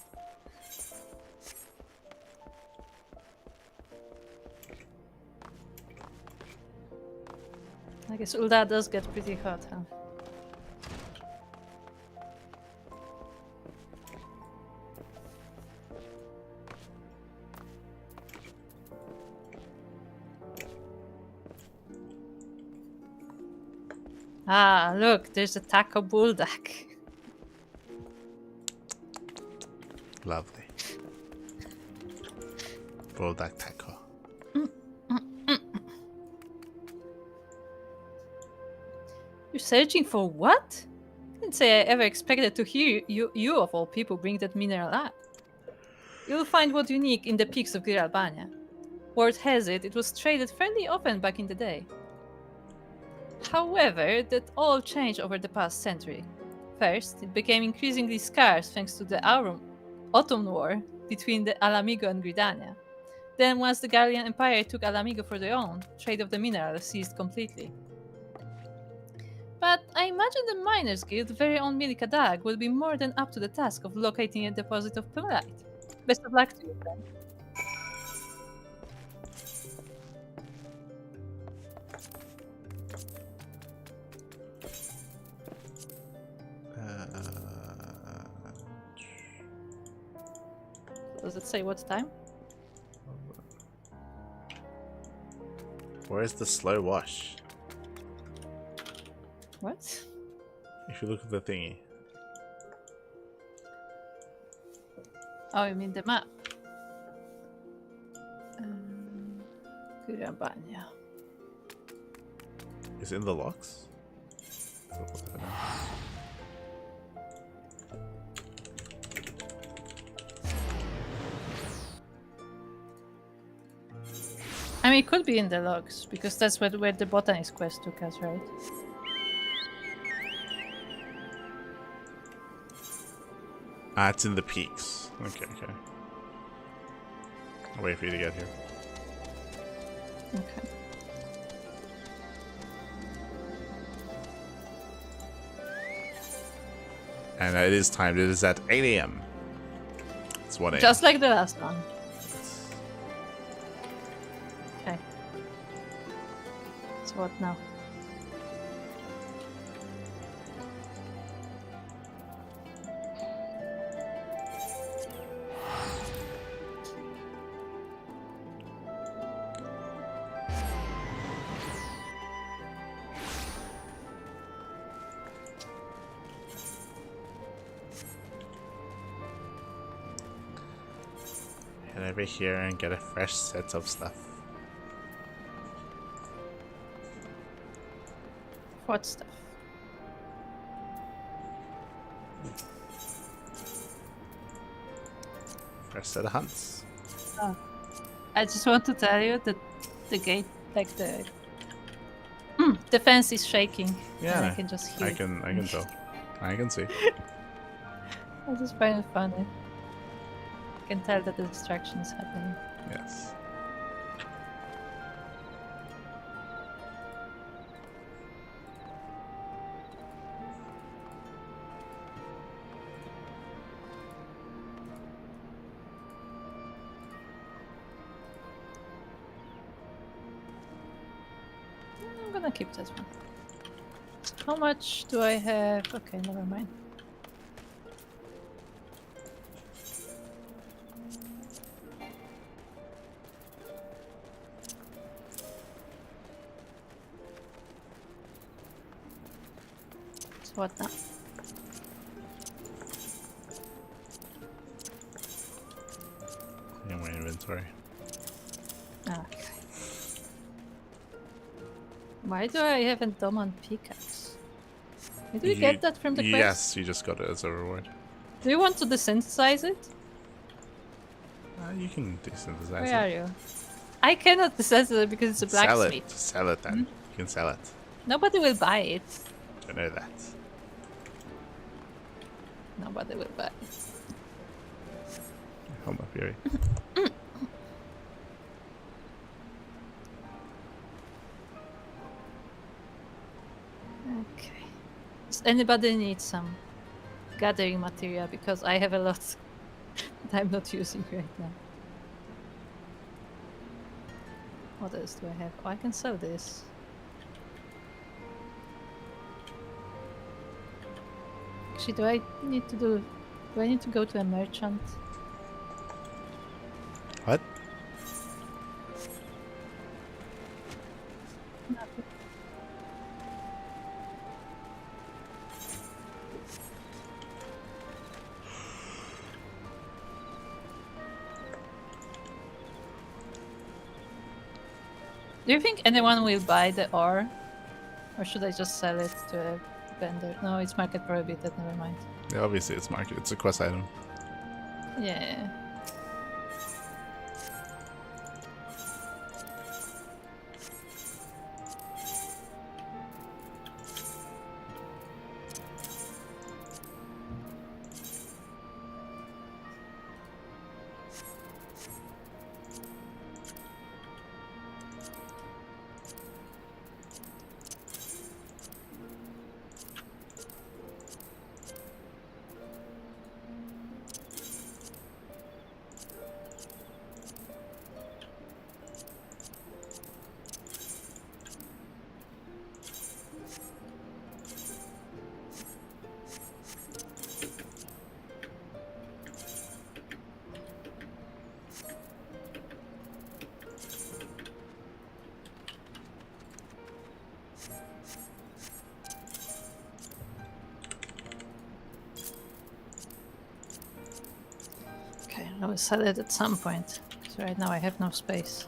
I guess Ulda does get pretty hot, huh? Ah, look, there's a taco bullduck. Lovely. Bulldog taco. You're searching for what? I didn't say I ever expected to hear you of all people bring that mineral up. You'll find what unique in the peaks of Giralbania. Word has it, it was traded fairly often back in the day. However, that all changed over the past century. First, it became increasingly scarce thanks to the Autumn War between the Alamigo and Gridania. Then, once the Gallian Empire took Alamigo for their own, trade of the mineral ceased completely. But I imagine the Miners Guild, very own Milikadag, will be more than up to the task of locating a deposit of pearlite. Best of luck to you, then. Does it say what time? Where's the slow wash? What? If you look at the thingy. Oh, you mean the map? Giralbania. Is it in the locks? I mean, it could be in the logs, because that's where the botanist quest took us, right? Ah, it's in the peaks. Okay, okay. I'll wait for you to get here. Okay. And it is timed. It is at 8 AM. It's 1 AM. Just like the last one. Okay. So what now? Head over here and get a fresh set of stuff. What stuff? Fresh set of hunts. Oh. I just want to tell you that the gate, like the fence is shaking. Yeah, and I can just hear. I can tell. I can see. I just find it funny. can tell that the destruction is happening. Yes. I'm gonna keep this one. How much do I have? Okay, never mind. So what now? In my inventory. Okay. Why do I have a diamond pickaxe? Did we get that from the quest? Yes, you just got it as a reward. Do you want to desensitize it? You can desynthesize Where it. are you? I cannot desensitize it because it's a blacksmith. Sell it then. Hmm? You can sell it. Nobody will buy it. I know that. Nobody will buy it. Hold my fury. Okay. Does anybody need some gathering material? Because I have a lot that I'm not using right now. What else do I have? Oh, I can sell this. Actually, do I need to go to a merchant? What? Nothing. Do you think anyone will buy the ore? Or should I just sell it to a vendor? No, it's market prohibited, never mind. Yeah, obviously it's market. It's a quest item. Yeah. Okay, I will sell it at some point. So right now I have no space.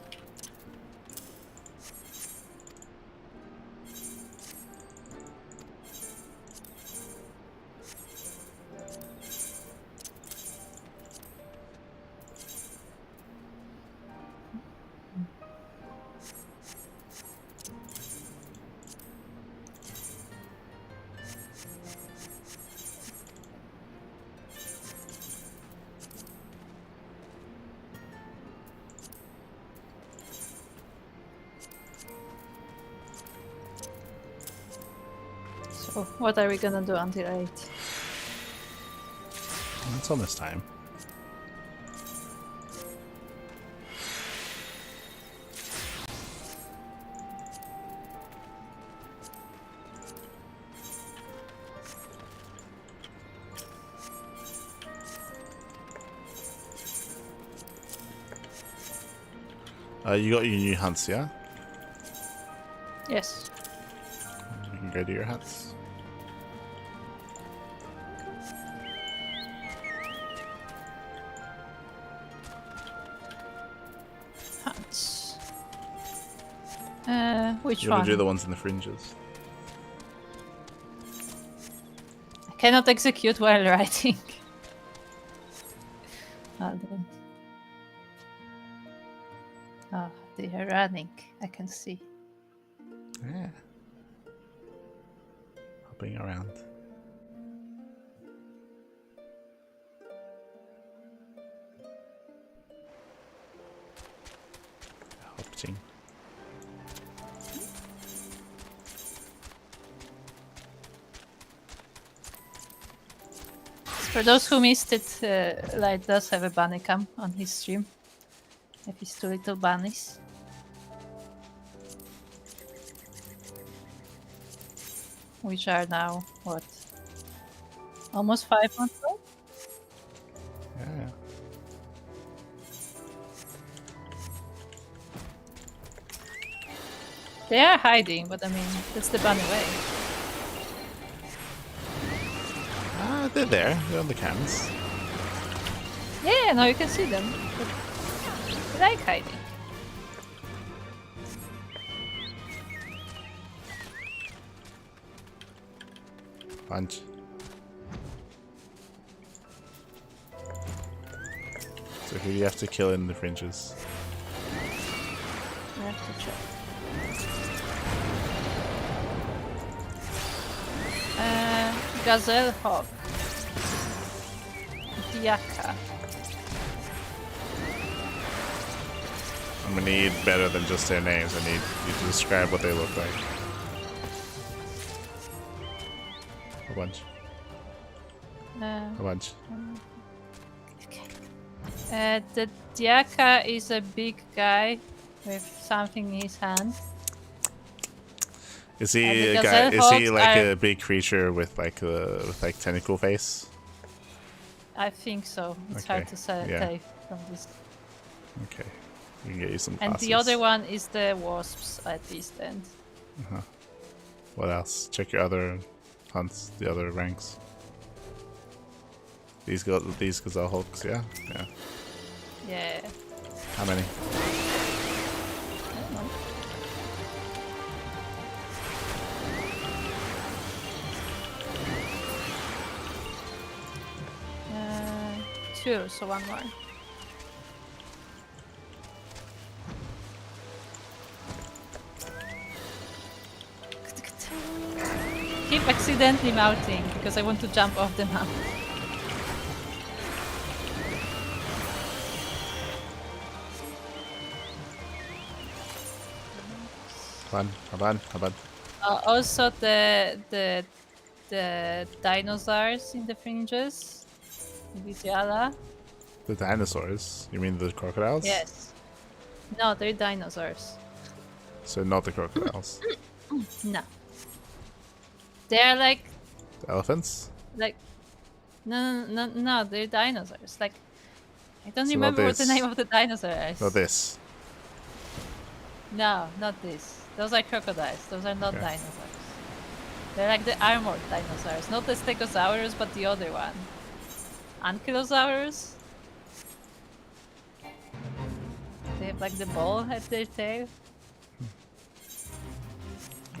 So what are we gonna do until 8? It's almost time. You got your new hunts, yeah? Yes. You can go to your hunts. Hunts. Which You want one? to do the ones in the fringes. I cannot execute while writing. Hold on. Oh, they are running. I can see. Yeah. Hopping around. marketing. For those who missed it, Light does have a BunnyCam on his stream. With his 2 little bunnies. Which are now, what? Almost 5 months old? Yeah. They are hiding, but I mean, that's the bunny way. They're there. They're on the cams. Yeah, now you can see them. But they like hiding. Punch. So who do you have to kill in the fringes? I have to check. Gazelle Hawk. Diaka. I'm gonna need better than just their names. I need you to describe what they look like. A bunch. A bunch. Okay. The Diaka is a big guy with something in his hand. Is he the a guy? gazelle Is he hawks like are- a big creature with like tentacle face? I think so. It's Okay, hard to say yeah. tell from this. Okay, we can get you some And classes. the other one is the wasps at East End. What else? Check your other hunts, the other ranks. These gazelle hulks, yeah, yeah. Yeah. How many? I don't know. Two, so one more. Keep accidentally mounting because I want to jump off the mount. Come on. Also the dinosaurs in the fringes. Visuala. The dinosaurs? You mean the crocodiles? Yes. No, they're dinosaurs. So not the crocodiles. No. They're like The elephants? no, they're dinosaurs. Like I don't So remember not what the this. name of the dinosaur is. Not this. No, not this. Those are crocodiles. Those are not Okay. dinosaurs. They're like the armored dinosaurs, not the Stegosaurus, but the other one. Ankylosaurus. They have like the ball at their tail.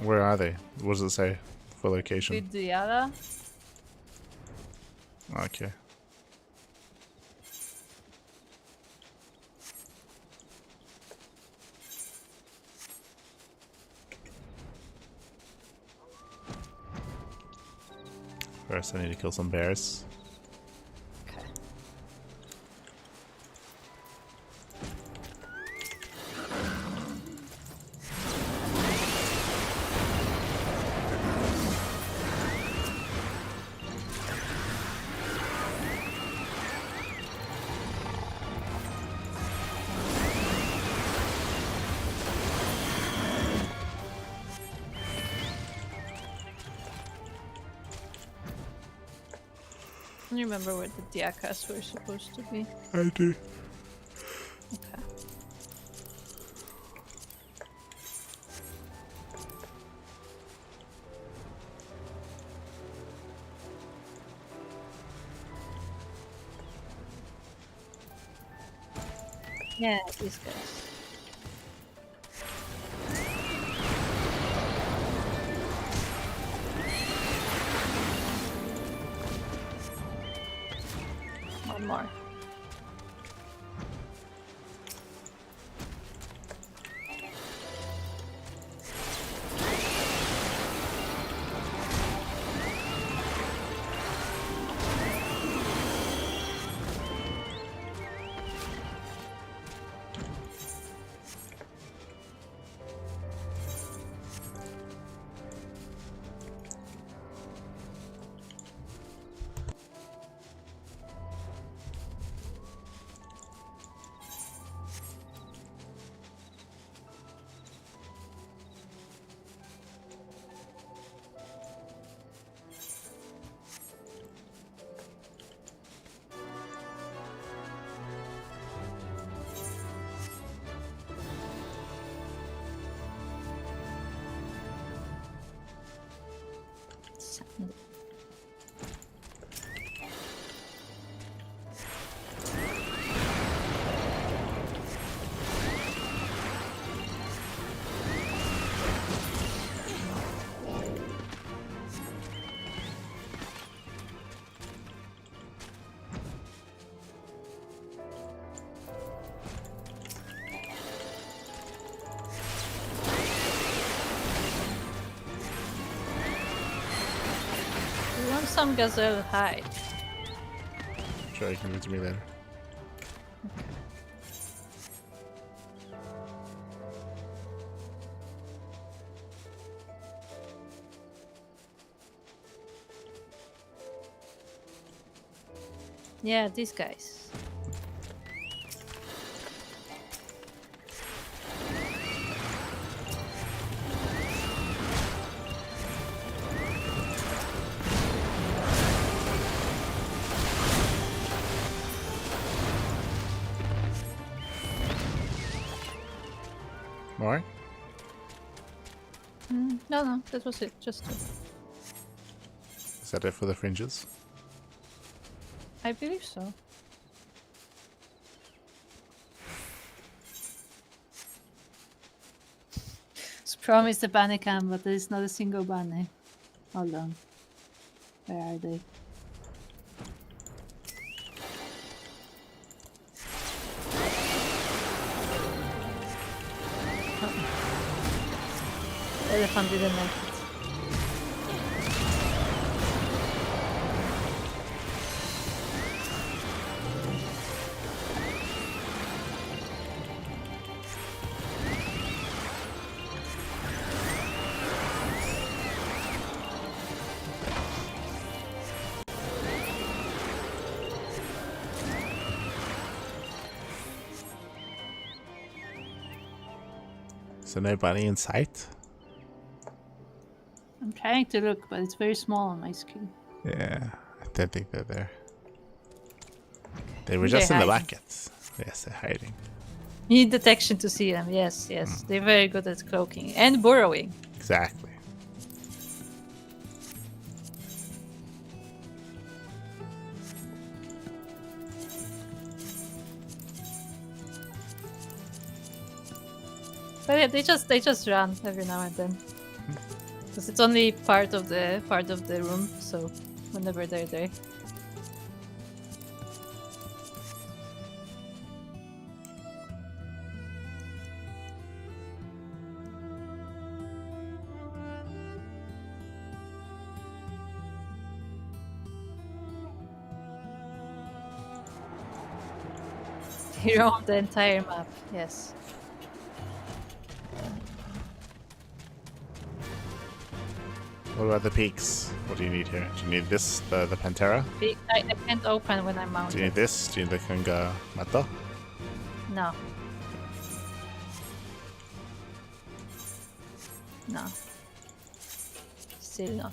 Where are they? What does it say for location? With the other. Okay. First, I need to kill some bears. Okay. I don't remember where the Diakas were supposed to be. I do. Okay. Yeah, these guys. One more. You want some gazelle hide? Sure, you can give it to me later. Yeah, these guys. More? No, that was it. Just two. Is that it for the fringes? I believe so. It's promised a BunnyCam, but there is not a single bunny. Hold on. Where are they? The elephant didn't make it. So no bunny in sight? I'm trying to look, but it's very small on my screen. Yeah, I don't think they're there. They were They're just in the hiding. buckets. Yes, they're hiding. You need detection to see them. Yes. They're very good at cloaking and burrowing. Exactly. But yeah, they just run every now and then. Because it's only part of the room, so whenever they're there. They roam the entire map, yes. What about the peaks? What do you need here? Do you need this, the Pantera? I can't open when I'm Do you mounted. need this? Do you need the Kunga Mato? No. No. Still not.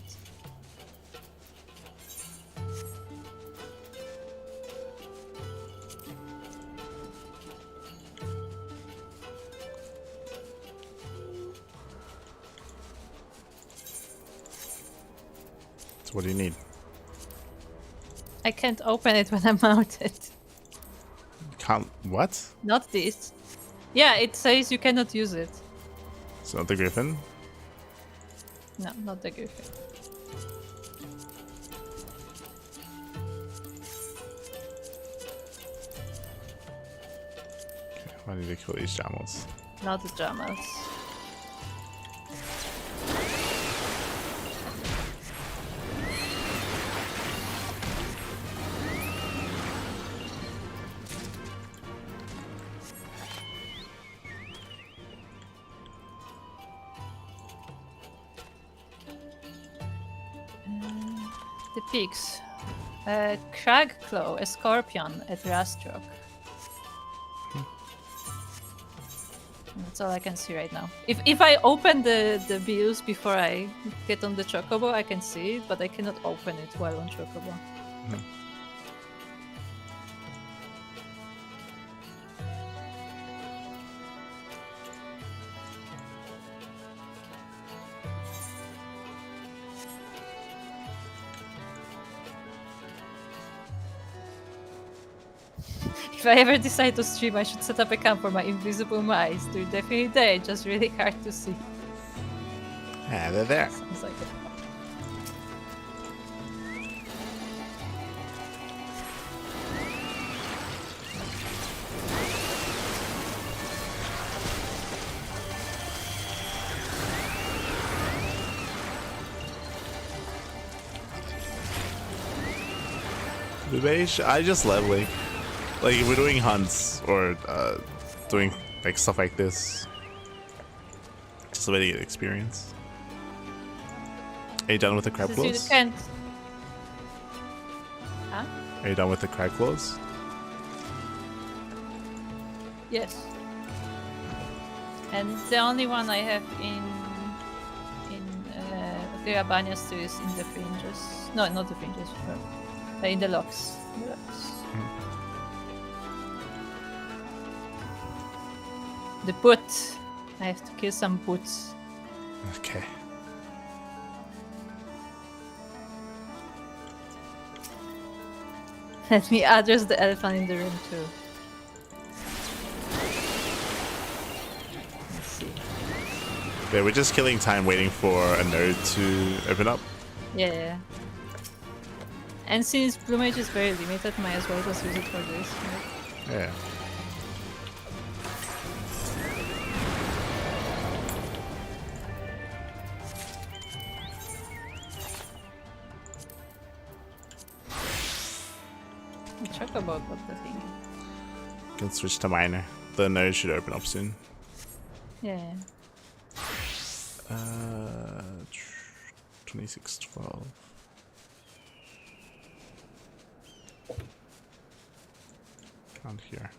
So what do you need? I can't open it when I'm mounted. Can't. What? Not this. Yeah, it says you cannot use it. It's not the Griffin? No, not the Griffin. I need to kill these Jammels. Not the Jamas. The peaks. Cragclaw, a scorpion at Rastrock. That's all I can see right now. If I open the views before I get on the Chocobo, I can see it, but I cannot open it while on Chocobo. If I ever decide to stream, I should set up a cam for my invisible mice. They're definitely there, just really hard to see. Yeah, they're there. Sounds like it. I just leveling. Like if we're doing hunts or doing like stuff like this, just a way to get experience. Are you done with the crab Since you claws? can't. Huh? Are you done with the crab claws? Yes. And the only one I have in Virabania still is in the fringes. No, not the fringes. In the locks. The boot. I have to kill some boots. Okay. Let me address the elephant in the room too. Let's see. Yeah, we're just killing time waiting for a node to open up. Yeah. And since Blue Mage is very limited, might as well just use it for this. Right? Yeah. Chocobo got the thing. Can switch to minor. The node should open up soon. Yeah. 2612. Around here.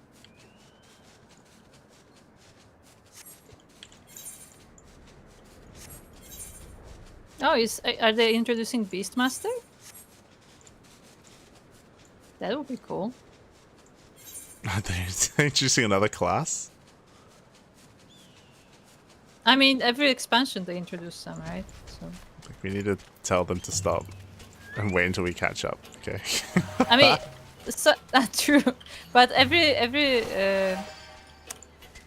Oh, are they introducing Beastmaster? That would be cool. Are they introducing another class? I mean, every expansion they introduce some, right? So. Like, we need to tell them to stop and wait until we catch up. Okay. I mean, so true. But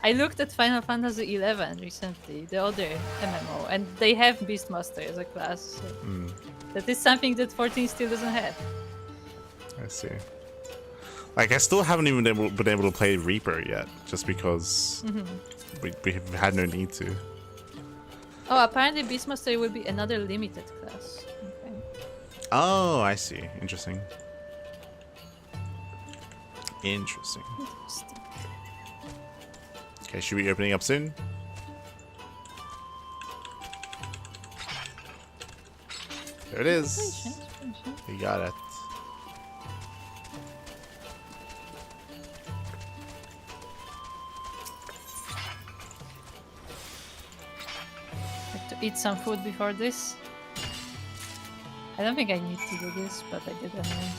I looked at Final Fantasy XI recently, the other MMO, and they have Beastmaster as a class. So that is something that 14 still doesn't have. I see. Like, I still haven't even been able to play Reaper yet, just because we've had no need to. Oh, apparently Beastmaster will be another limited class. Okay. Oh, I see. Interesting. Interesting. Okay, should we be opening up soon? There it is. We got it. Have to eat some food before this. I don't think I need to do this, but I did anyway.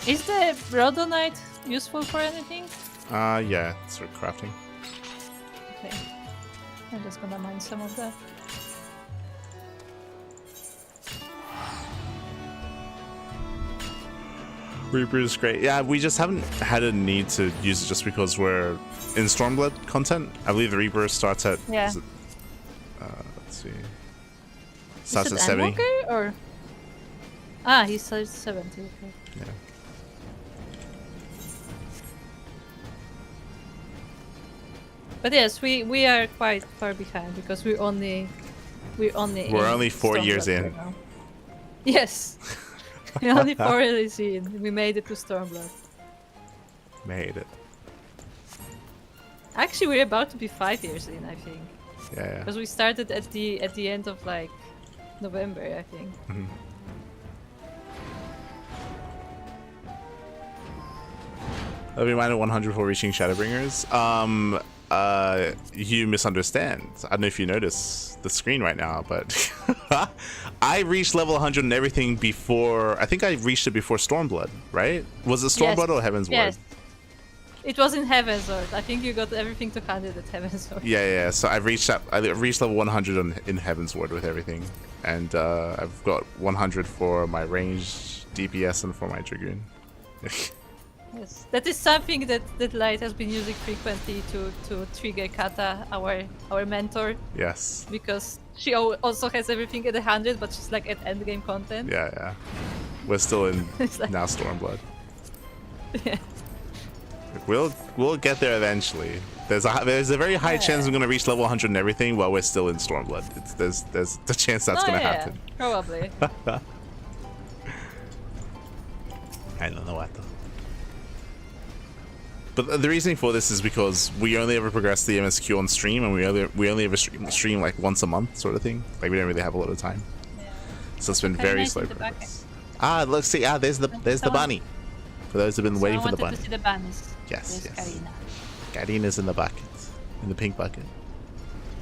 Is the rhodonite useful for anything? Yeah, it's for crafting. Okay. I'm just gonna mine some of that. Reaper is great. Yeah, we just haven't had a need to use it just because we're in Stormblood content. I believe the Reaper starts at... Yeah. Is it, let's see. Starts at is it 70. Endwalker or? Ah, he starts 70. Okay. Yeah. But yes, we are quite far behind because we're only 4 years in. right now. Yes. We're only 4 years in. We made it to Stormblood. Made it. Actually, we're about to be 5 years in, I think. Yeah. Because we started at the end of like November, I think. Let me remind at 100 before reaching Shadowbringers. You misunderstand. I don't know if you notice the screen right now, but I reached level 100 and everything before. I think I reached it before Stormblood, right? Was it Stormblood or Heaven's Word? It was in Heaven's Sword. I think you got everything to 100 at Heaven's Sword. Yeah. So I've reached level 100 in Heaven's Ward with everything, and I've got 100 for my range, DPS, and for my Dragoon. Yes, that is something that Light has been using frequently to trigger Kata, our mentor. Yes. Because she also has everything at 100, but she's like at endgame content. Yeah. We're still in Like... now Stormblood. Yeah. We'll get there eventually. There's a very high chance we're gonna reach level 100 and everything while we're still in Stormblood. There's the chance that's gonna happen. Probably. I don't know what though. But the reasoning for this is because we only ever progress the MSQ on stream, and we only ever stream like once a month, sort of thing. Like we don't really have a lot of time. Yeah. So it's been very slow progress. Look, see, there's the bunny. For those who've been waiting for the bunny. To see the bunnies. Yes. There's Karina. Karina's in the bucket, in the pink bucket.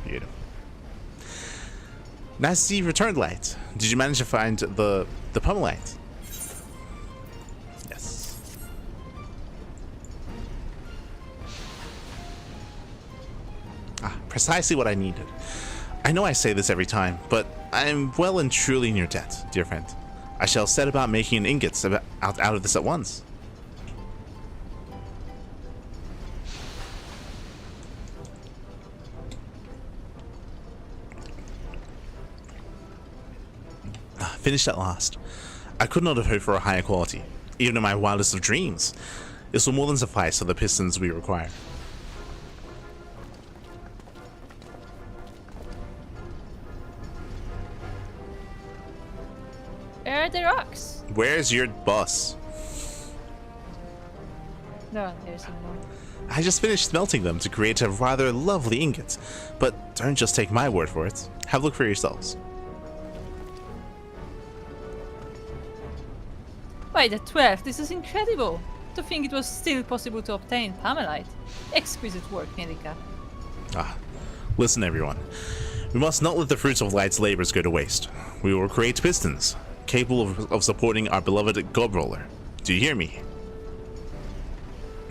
Beautiful. Nice to see you returned, Light. Did you manage to find the Pummelight? Yes. Precisely what I needed. I know I say this every time, but I am well and truly in your debt, dear friend. I shall set about making an ingot out of this at once. Finished at last. I could not have hoped for a higher quality, even in my wildest of dreams. This will more than suffice for the pistons we require. Where are the rocks? Where's your boss? No, there's no more. I just finished smelting them to create a rather lovely ingot, but don't just take my word for it. Have a look for yourselves. By the 12th, this is incredible! To think it was still possible to obtain Pummelight. Exquisite work, Melika. Listen everyone. We must not let the fruits of Light's labors go to waste. We will create pistons, capable of supporting our beloved gob roller. Do you hear me?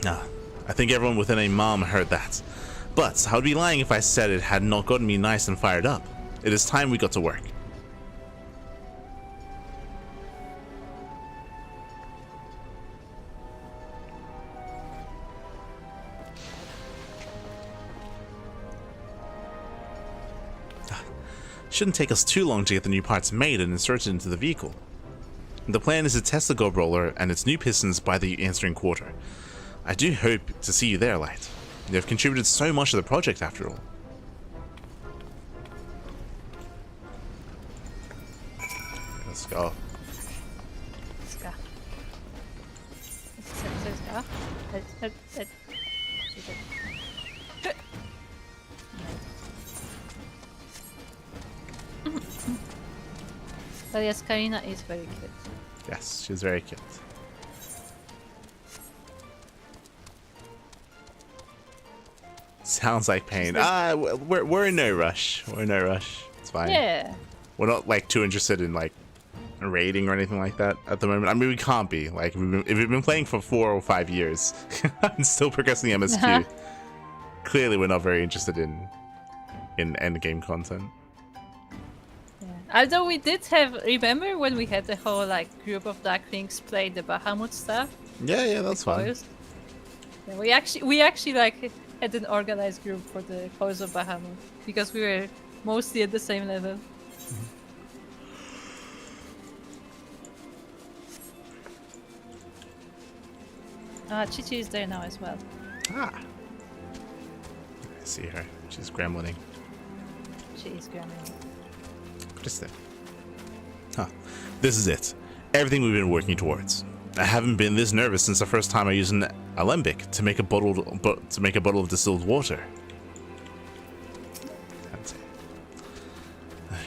I think everyone within a mom heard that. But I would be lying if I said it had not gotten me nice and fired up. It is time we got to work. Shouldn't take us too long to get the new parts made and inserted into the vehicle. The plan is to test the gob roller and its new pistons by the answering quarter. I do hope to see you there, Light. You have contributed so much to the project after all. Let's go. Let's go. Let's go. But yes, Karina is very cute. Yes, she's very cute. Sounds like pain. We're in no rush. We're in no rush. It's fine. Yeah. We're not like too interested in like raiding or anything like that at the moment. I mean, we can't be. Like, if we've been playing for 4 or 5 years and still progressing the MSQ, clearly we're not very interested in end game content. Although we did have, remember when we had the whole like group of Ducklings play the Bahamut stuff? Yeah, that's fine. Yeah, we actually like had an organized group for the Foes of Bahamut because we were mostly at the same level. Chichi is there now as well. I see her. She's gremlining. She is gremlining. What is that? This is it. Everything we've been working towards. I haven't been this nervous since the first time I used an alembic to make a bottle of distilled water. That's it.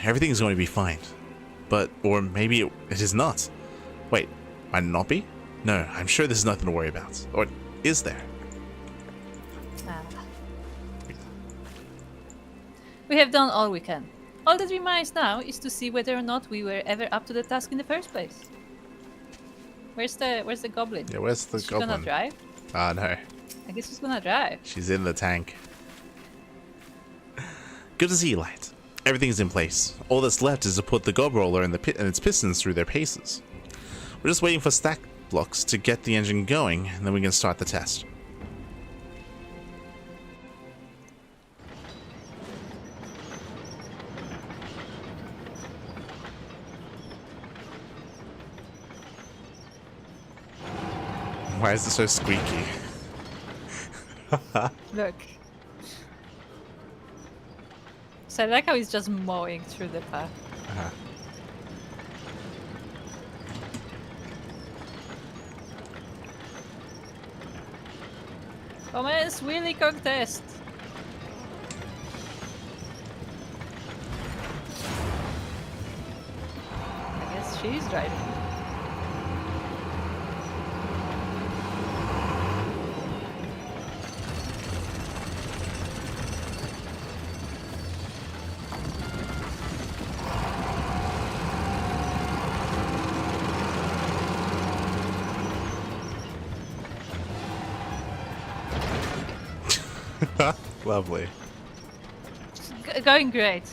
Everything is going to be fine. Or maybe it is not. Wait, might it not be? No, I'm sure there's nothing to worry about. Or is there? We have done all we can. All that remains now is to see whether or not we were ever up to the task in the first place. Where's the goblin? Yeah, where's the Is she goblin? gonna drive? Ah, no. I guess she's gonna drive. She's in the tank. Good to see you, Light. Everything's in place. All that's left is to put the gob roller and its pistons through their paces. We're just waiting for stack blocks to get the engine going, and then we can start the test. Why is it so squeaky? Look. So I like how he's just mowing through the path. Commence wheelie contest. I guess she's driving. Lovely. Going great.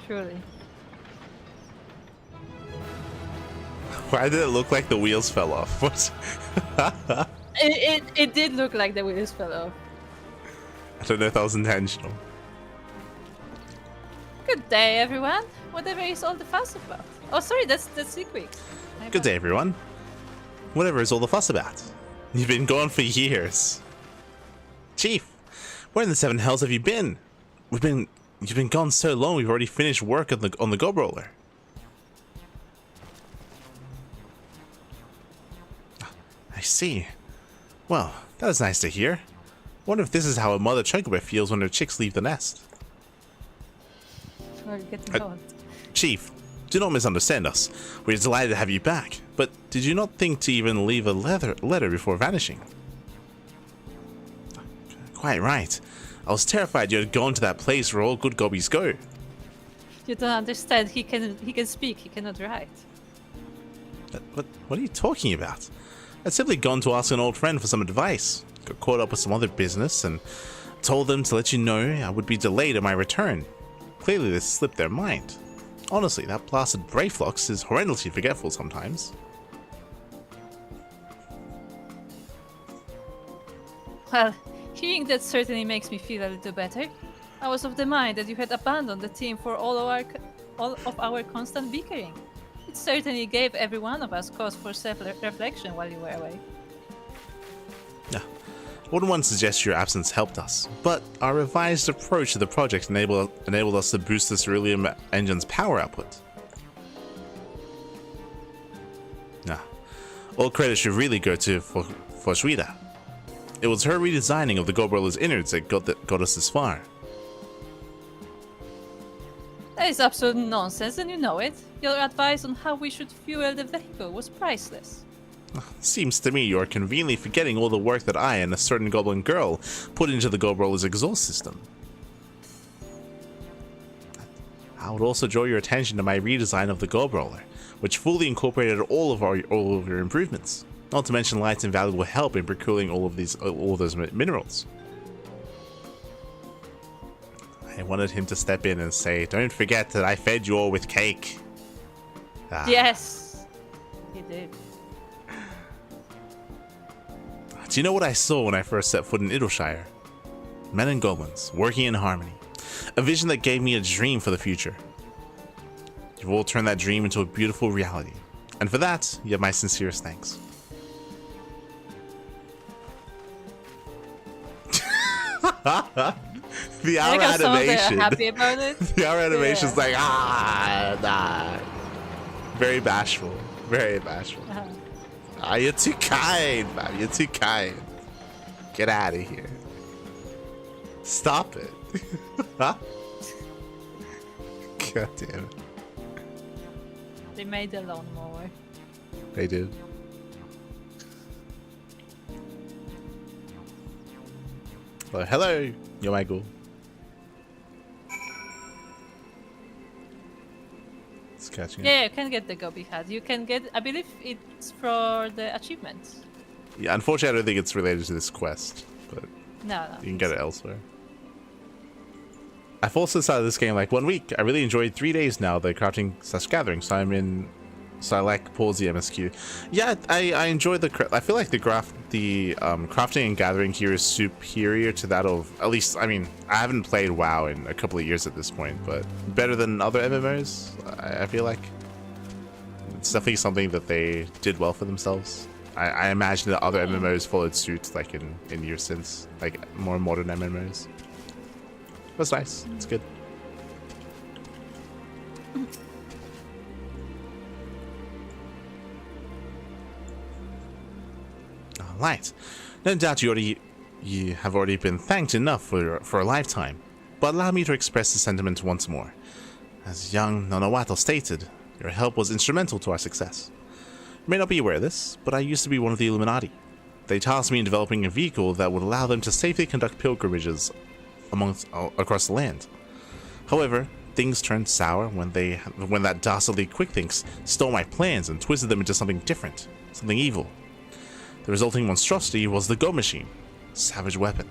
Truly. Why did it look like the wheels fell off? What? It did look like the wheels fell off. I don't know if that was intentional. Good day, everyone. Whatever is all the fuss about? Oh, sorry, that's Sequig. Good day, everyone. Whatever is all the fuss about? You've been gone for years. Chief, where in the seven hells have you been? You've been gone so long. We've already finished work on the gob roller. I see. Well, that is nice to hear. Wonder if this is how a mother chocobo feels when her chicks leave the nest. We're getting old. Chief, do not misunderstand us. We're delighted to have you back, but did you not think to even leave a letter before vanishing? Quite right. I was terrified you had gone to that place where all good gobbies go. You don't understand. He can speak. He cannot write. What are you talking about? I'd simply gone to ask an old friend for some advice. Got caught up with some other business and told them to let you know I would be delayed at my return. Clearly this slipped their mind. Honestly, that blasted Brayflox is horrendously forgetful sometimes. Well, hearing that certainly makes me feel a little better. I was of the mind that you had abandoned the team for all of our constant bickering. It certainly gave every one of us cause for self-reflection while you were away. Yeah, wouldn't one suggest your absence helped us, but our revised approach to the project enabled us to boost the Cerulean engine's power output. Nah, all credit should really go to Shwida. It was her redesigning of the Gobroller's innards that got us this far. That is absolute nonsense, and you know it. Your advice on how we should fuel the vehicle was priceless. Seems to me you are conveniently forgetting all the work that I and a certain goblin girl put into the Gobroller's exhaust system. I would also draw your attention to my redesign of the Gobroller, which fully incorporated all of your improvements. Not to mention Light's invaluable help in procuring all of those minerals. I wanted him to step in and say, "Don't forget that I fed you all with cake." Yes, he did. Do you know what I saw when I first set foot in Idleshire? Men and goblins working in harmony. A vision that gave me a dream for the future. You've all turned that dream into a beautiful reality, and for that, you have my sincerest thanks. The hour animation. Happy about it. The hour animation's like, nah. Very bashful. Very bashful. You're too kind, man. You're too kind. Get out of here. Stop it. God damn it. They made the lawnmower. They did. Well, hello, yo Michael. Let's catching Yeah, you can get the Gobi hat. You can get, I believe it's for the achievements. Yeah, unfortunately, I don't think it's related to this quest, but No. you can get it elsewhere. I've also started this game like 1 week. I really enjoyed 3 days now, the crafting / gathering, so I like Paul's the MSQ. Yeah, I enjoy I feel like the crafting and gathering here is superior to that of, at least, I mean, I haven't played WoW in a couple of years at this point, but better than other MMOs, I feel like. It's definitely something that they did well for themselves. I imagine that other MMOs followed suit, like in years since, like more modern MMOs. That's nice. It's good. Alright. No doubt you have already been thanked enough for a lifetime, but allow me to express the sentiment once more. As young Nonowato stated, your help was instrumental to our success. You may not be aware of this, but I used to be one of the Illuminati. They tasked me in developing a vehicle that would allow them to safely conduct pilgrimages across the land. However, things turned sour when that dastardly Quickthinks stole my plans and twisted them into something different, something evil. The resulting monstrosity was the Go Machine, a savage weapon.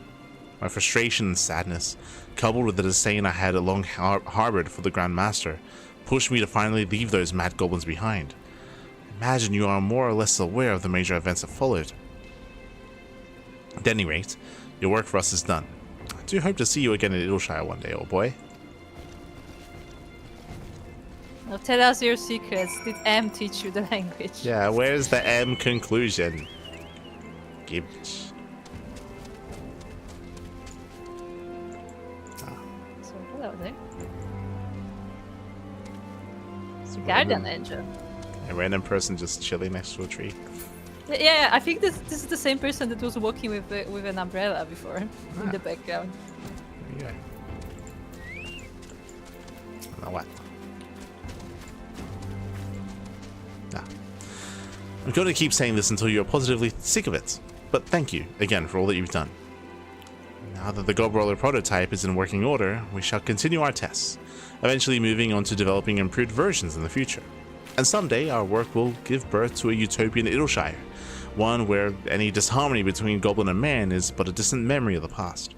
My frustration and sadness, coupled with the disdain I had long harbored for the Grand Master, pushed me to finally leave those mad goblins behind. Imagine you are more or less aware of the major events that followed. At any rate, your work for us is done. I do hope to see you again in Idleshire one day, old boy. Now tell us your secrets. Did M teach you the language? Yeah, where's the M conclusion? Gibbage. So hello there. Guardian Angel. A random person just chilling next to a tree. Yeah, I think this is the same person that was walking with an umbrella before in the background. Yeah. Now what? I'm going to keep saying this until you're positively sick of it, but thank you again for all that you've done. Now that the Gob Roller prototype is in working order, we shall continue our tests, eventually moving on to developing improved versions in the future. And someday our work will give birth to a utopian Idleshire, one where any disharmony between goblin and man is but a distant memory of the past.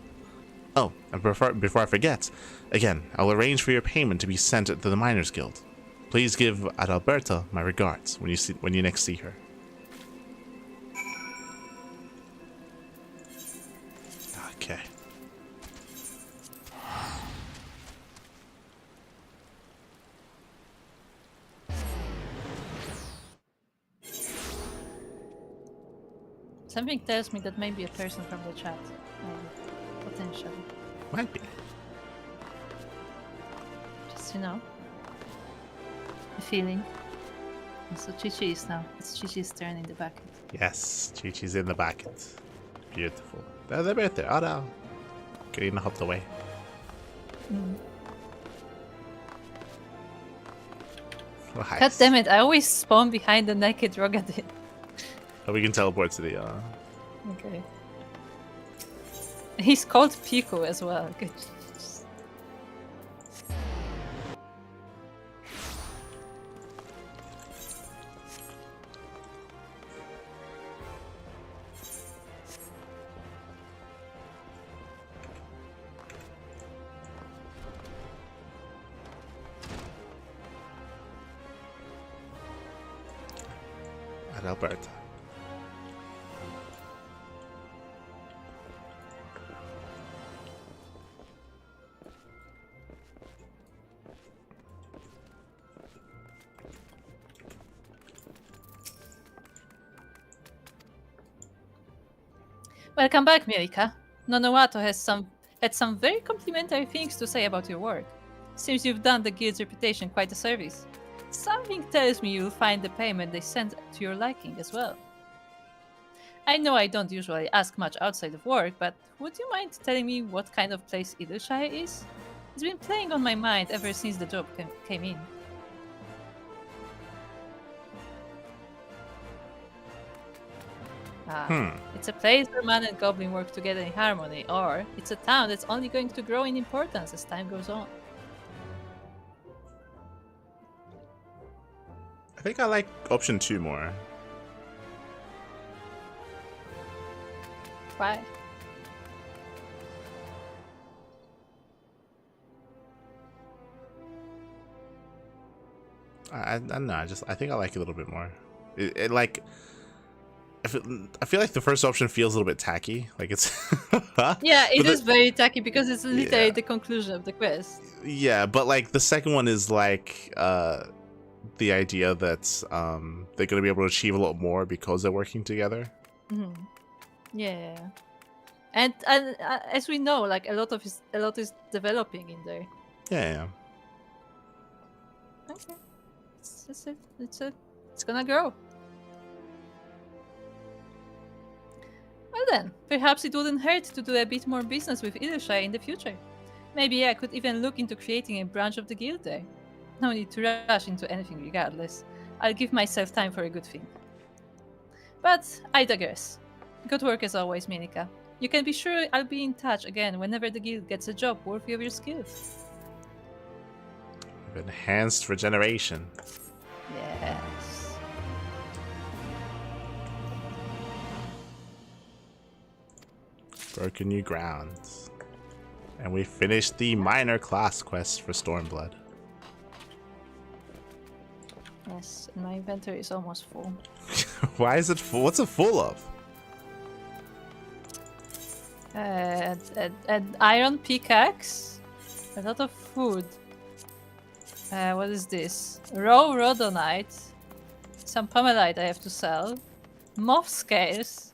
Oh, and before I forget, again, I'll arrange for your payment to be sent to the Miners Guild. Please give Adalberta my regards when you next see her. Okay. Something tells me that maybe a person from the chat. Potentially. Might be. Just, you know. A feeling. And so Chichi is now. It's Chichi's turn in the bucket. Yes, Chi-Chi's in the bucket. Beautiful. They're right there. Oh no. Karina hopped away. Nice. God damn it, I always spawn behind the naked Rogadin. Oh, we can teleport to the Okay. He's called Pico as well. Good. Alberta. Welcome back, Mirika. Nonowato had some very complimentary things to say about your work. Seems you've done the guild's reputation quite a service. Something tells me you'll find the payment they sent to your liking as well. I know I don't usually ask much outside of work, but would you mind telling me what kind of place Idleshire is? It's been playing on my mind ever since the job came in. It's a place where man and goblin work together in harmony, or it's a town that's only going to grow in importance as time goes on. I think I like option 2 more. Why? I don't know. I think I like it a little bit more. It like. I feel like the first option feels a little bit tacky. Like it's. Yeah, it But is very tacky because it's literally Yeah. the conclusion of the quest. Yeah, but like the second one is like the idea that they're gonna be able to achieve a lot more because they're working together. Yeah, and as we know, like a lot is developing in there. Yeah. Okay, it's gonna grow. Well then, perhaps it wouldn't hurt to do a bit more business with Illushai in the future. Maybe I could even look into creating a branch of the guild there. No need to rush into anything regardless. I'll give myself time for a good thing. But I digress. Good work as always, Minika. You can be sure I'll be in touch again whenever the guild gets a job worthy of your skills. Enhanced regeneration. Yes. Broken new grounds. And we finished the minor class quest for Stormblood. Yes, and my inventory is almost full. Why is it full? What's it full of? An iron pickaxe, a lot of food. What is this? Raw rhodonite, some pomelite I have to sell, moth scales,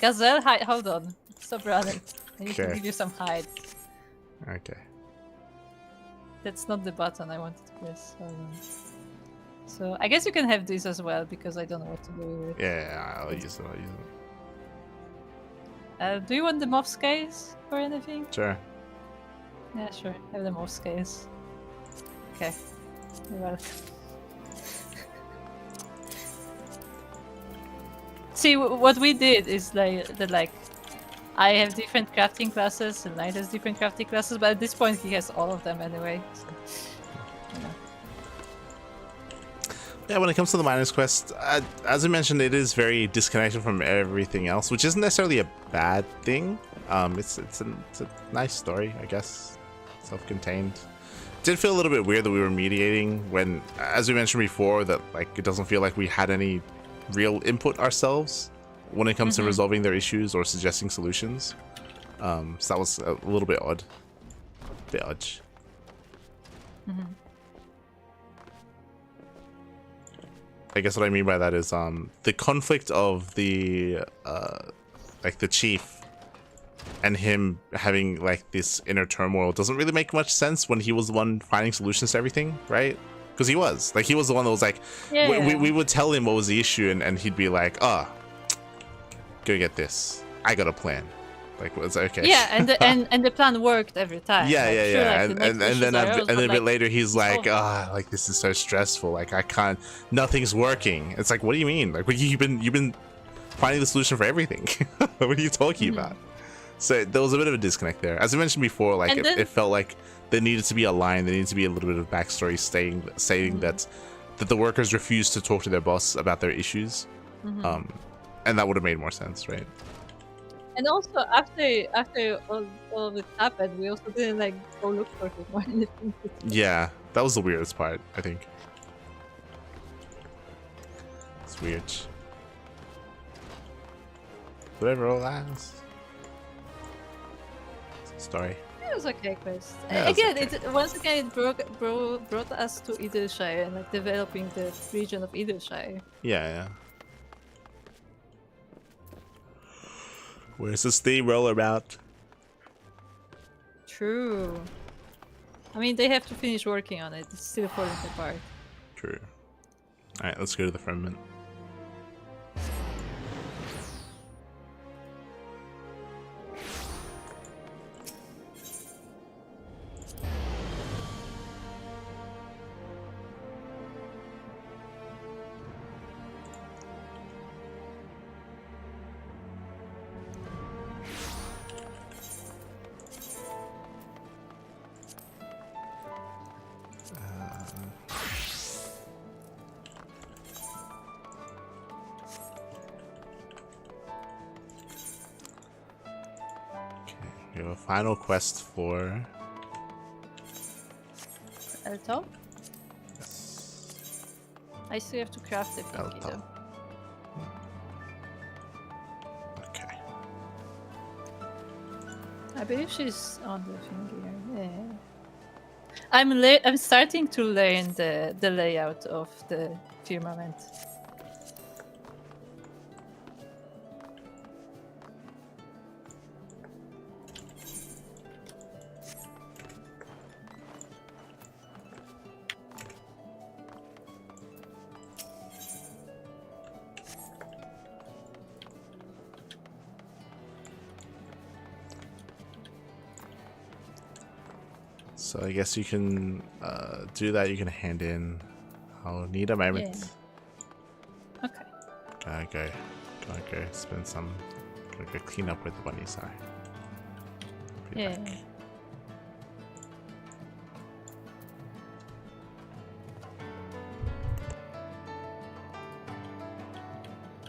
gazelle hide. Hold on, stop running. I need to Okay. give you some hide. Okay. That's not the button I wanted to press. Hold on. So I guess you can have this as well because I don't know what to do with it. Yeah, I'll use it. Do you want the moth scales or anything? Sure. Yeah, sure. Have the moth scales. Okay. You're welcome. See, what we did is like I have different crafting classes and Knight has different crafting classes, but at this point he has all of them anyway. So, you know. Yeah, when it comes to the Miners Quest, as I mentioned, it is very disconnected from everything else, which isn't necessarily a bad thing. It's a nice story, I guess, self-contained. Did feel a little bit weird that we were mediating when, as we mentioned before, that like it doesn't feel like we had any real input ourselves when it comes to resolving their issues or suggesting solutions. So that was a little bit odd, I guess what I mean by that is the conflict of the like the chief and him having like this inner turmoil doesn't really make much sense when he was the one finding solutions to everything, right? Because he was the one that was like, Yeah. we would tell him what was the issue and he'd be like, go get this, I got a plan. Like, was okay. Yeah, and the plan worked every time. Yeah, like, yeah, sure, yeah. like, And then a bit later he's like, oh. like this is so stressful. Like I can't, nothing's working. It's like, what do you mean? Like, you've been finding the solution for everything. What are you talking about? So there was a bit of a disconnect there. As I mentioned before, like it felt like there needed to be a line. There needed to be a little bit of backstory saying that the workers refused to talk to their boss about their issues, and that would have made more sense, right? And also, after all of it happened, we also didn't like go look for him or anything. Yeah, that was the weirdest part, I think. It's weird. Whatever, all that. Story. It was okay quest. Yeah, Again, okay. once again it brought us to Idleshire and like developing the region of Idleshire. Yeah. Where's the steamroller at? True. I mean, they have to finish working on it. It's still falling apart. True. Alright, let's go to the firmament. We have a final quest for Elto? yes, I still have to craft the thingy Elto. though. Okay. I believe she's on the thingy. Yeah. I'm starting to learn the layout of the firmament. So I guess you can do that. You can hand in. I'll need a moment. Yeah. Okay. Gotta go. Spend some. Gotta go clean up with the bunny. Sorry. Be Yeah. back.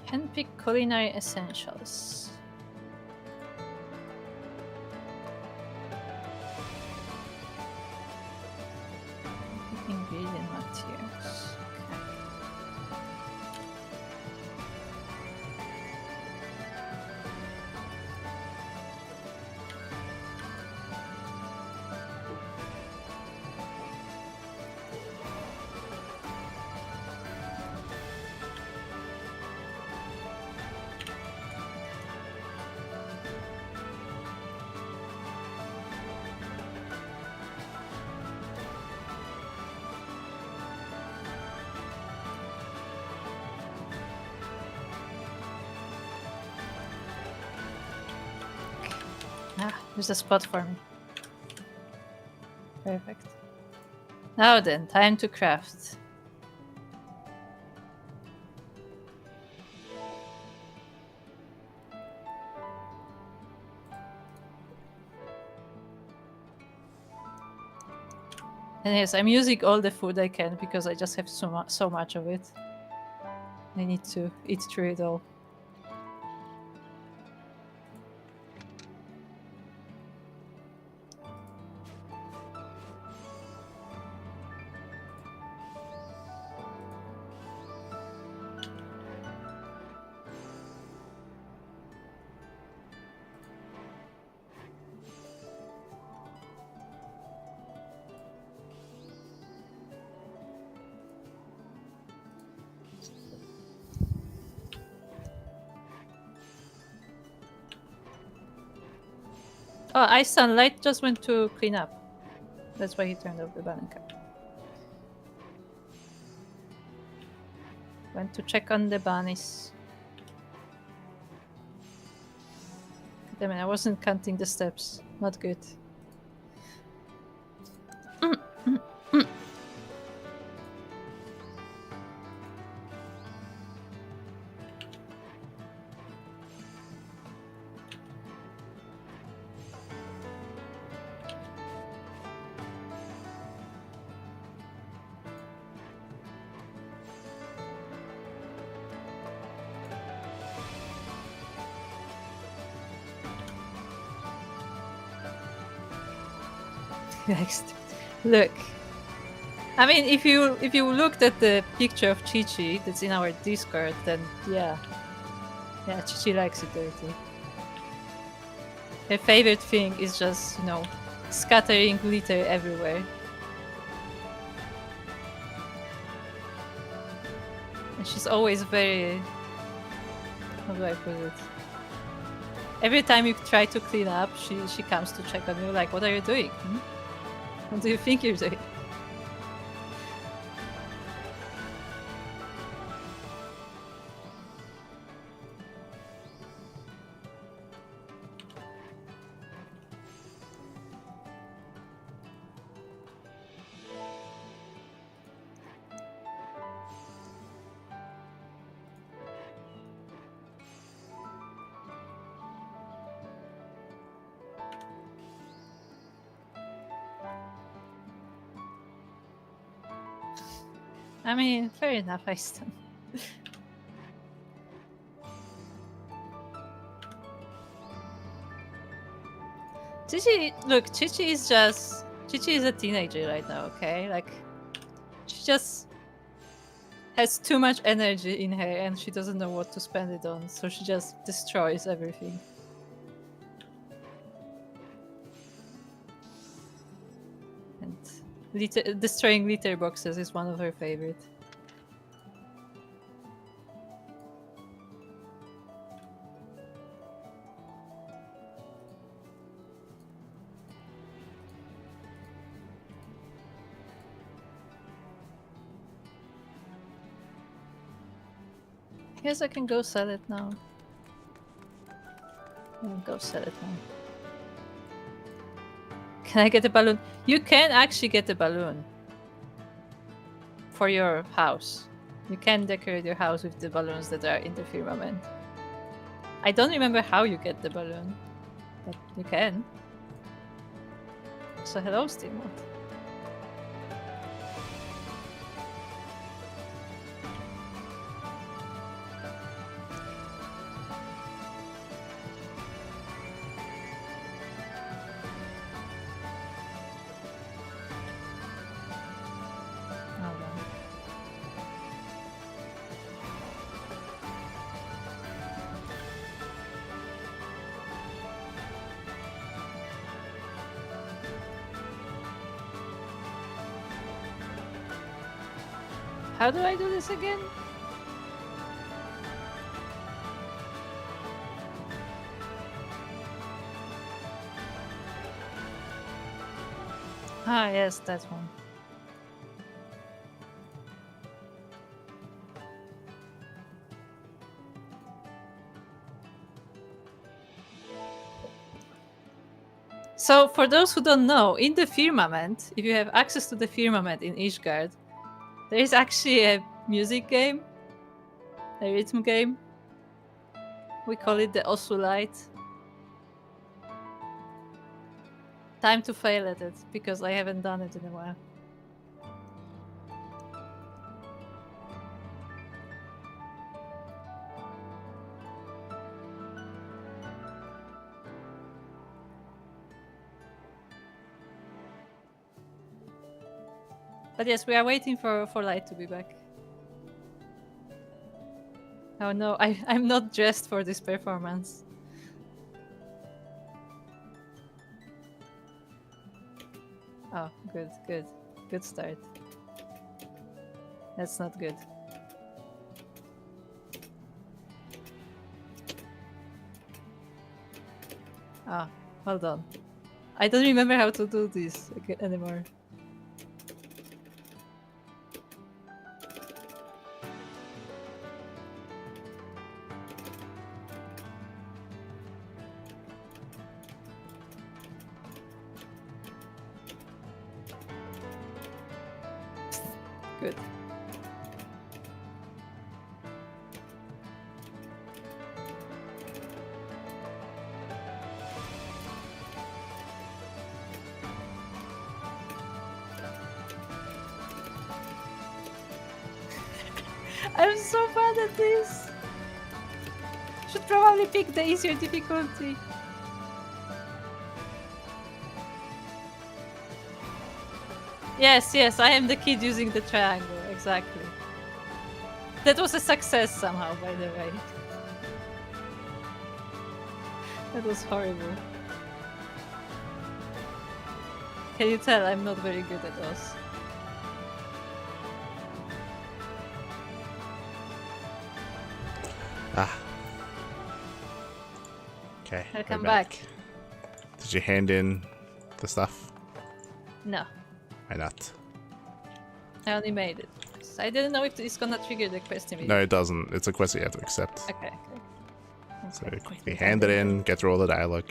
Handpick culinary essentials. Ingredient materials. Okay. Ah, there's a spot for me. Perfect. Now then, time to craft. And yes, I'm using all the food I can because I just have so much of it. I need to eat through it all. Oh, Ice Sunlight just went to clean up. That's why he turned off the BunnyCam. Went to check on the bunnies. Damn it, I wasn't counting the steps. Not good. Next, look. I mean, if you looked at the picture of Chi-Chi that's in our Discord, then yeah, Chi-Chi likes it dirty. Her favorite thing is just, you know, scattering glitter everywhere. And she's always very, how do I put it? Every time you try to clean up, she comes to check on you, like, what are you doing? What do you think you're doing? I mean, fair enough, I still. Chichi, look, Chichi is a teenager right now, okay? Like, she just has too much energy in her and she doesn't know what to spend it on, so she just destroys everything. And destroying litter boxes is one of her favorite. I guess I can go sell it now. I'll go sell it now. Can I get a balloon? You can actually get a balloon for your house. You can decorate your house with the balloons that are in the firmament. I don't remember how you get the balloon, but you can. So hello, Steamot. How do I do this again? Ah, yes, that one. So, for those who don't know, in the firmament, if you have access to the firmament in Ishgard, there is actually a music game, a rhythm game. We call it the Osulite. Time to fail at it, because I haven't done it in a while. But yes, we are waiting for Light to be back. Oh no, I'm not dressed for this performance. Oh, good, good. Good start. That's not good. Ah, hold on. I don't remember how to do this anymore. Good. I'm so bad at this. Should probably pick the easier difficulty. Yes, yes, I am the kid using the triangle, exactly. That was a success somehow, by the way. That was horrible. Can you tell I'm not very good at those? Ah. Okay. Welcome back. Did you hand in the stuff? No. Why not? I only made it. So I didn't know if it's gonna trigger the quest immediately. No, it doesn't. It's a quest that you have to accept. Okay, okay. So quickly hand it in, get through all the dialogue.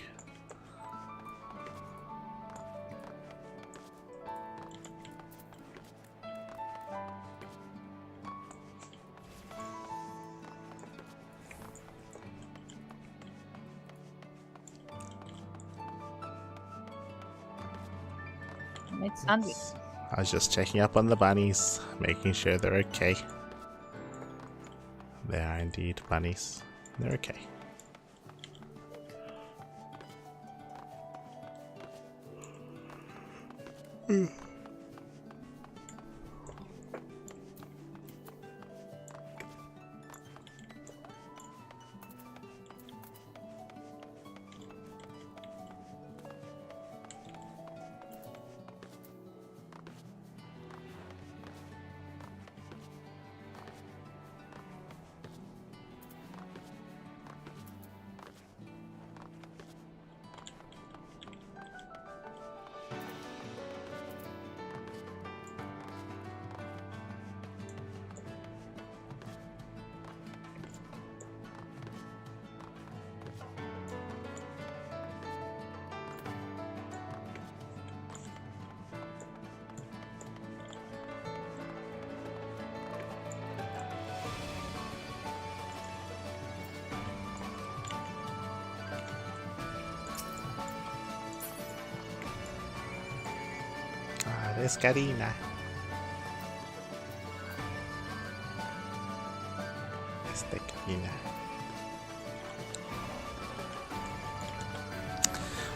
Made sandwich. I was just checking up on the bunnies, making sure they're okay. They are indeed bunnies. They're okay. There's Karina. There's the Karina.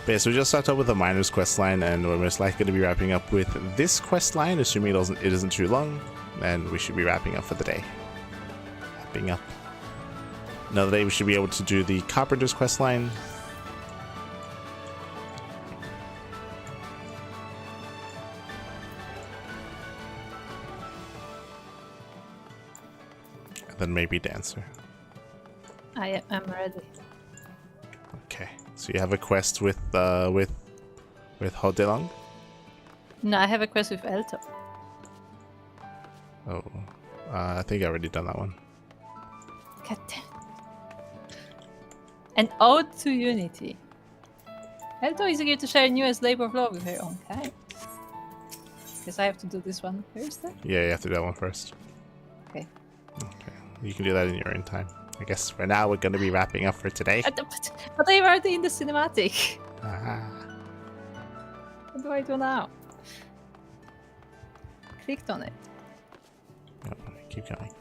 But yeah, so we just started up with the miners quest line, and we're most likely going to be wrapping up with this quest line, assuming it isn't too long, and we should be wrapping up for the day. Wrapping up. Another day we should be able to do the carpenter's quest line. Then maybe dancer. I'm ready. Okay, so you have a quest with Hodelong? No, I have a quest with Elto. Oh, I think I already done that one. God damn. An ode to unity. Elto is here to share newest labor of love with her own kind. Guess I have to do this one first then? Yeah, you have to do that one first. Okay. Okay, you can do that in your own time. I guess for now we're going to be wrapping up for today. But I'm already in the cinematic. Ah. What do I do now? Clicked on it. Oh, keep going.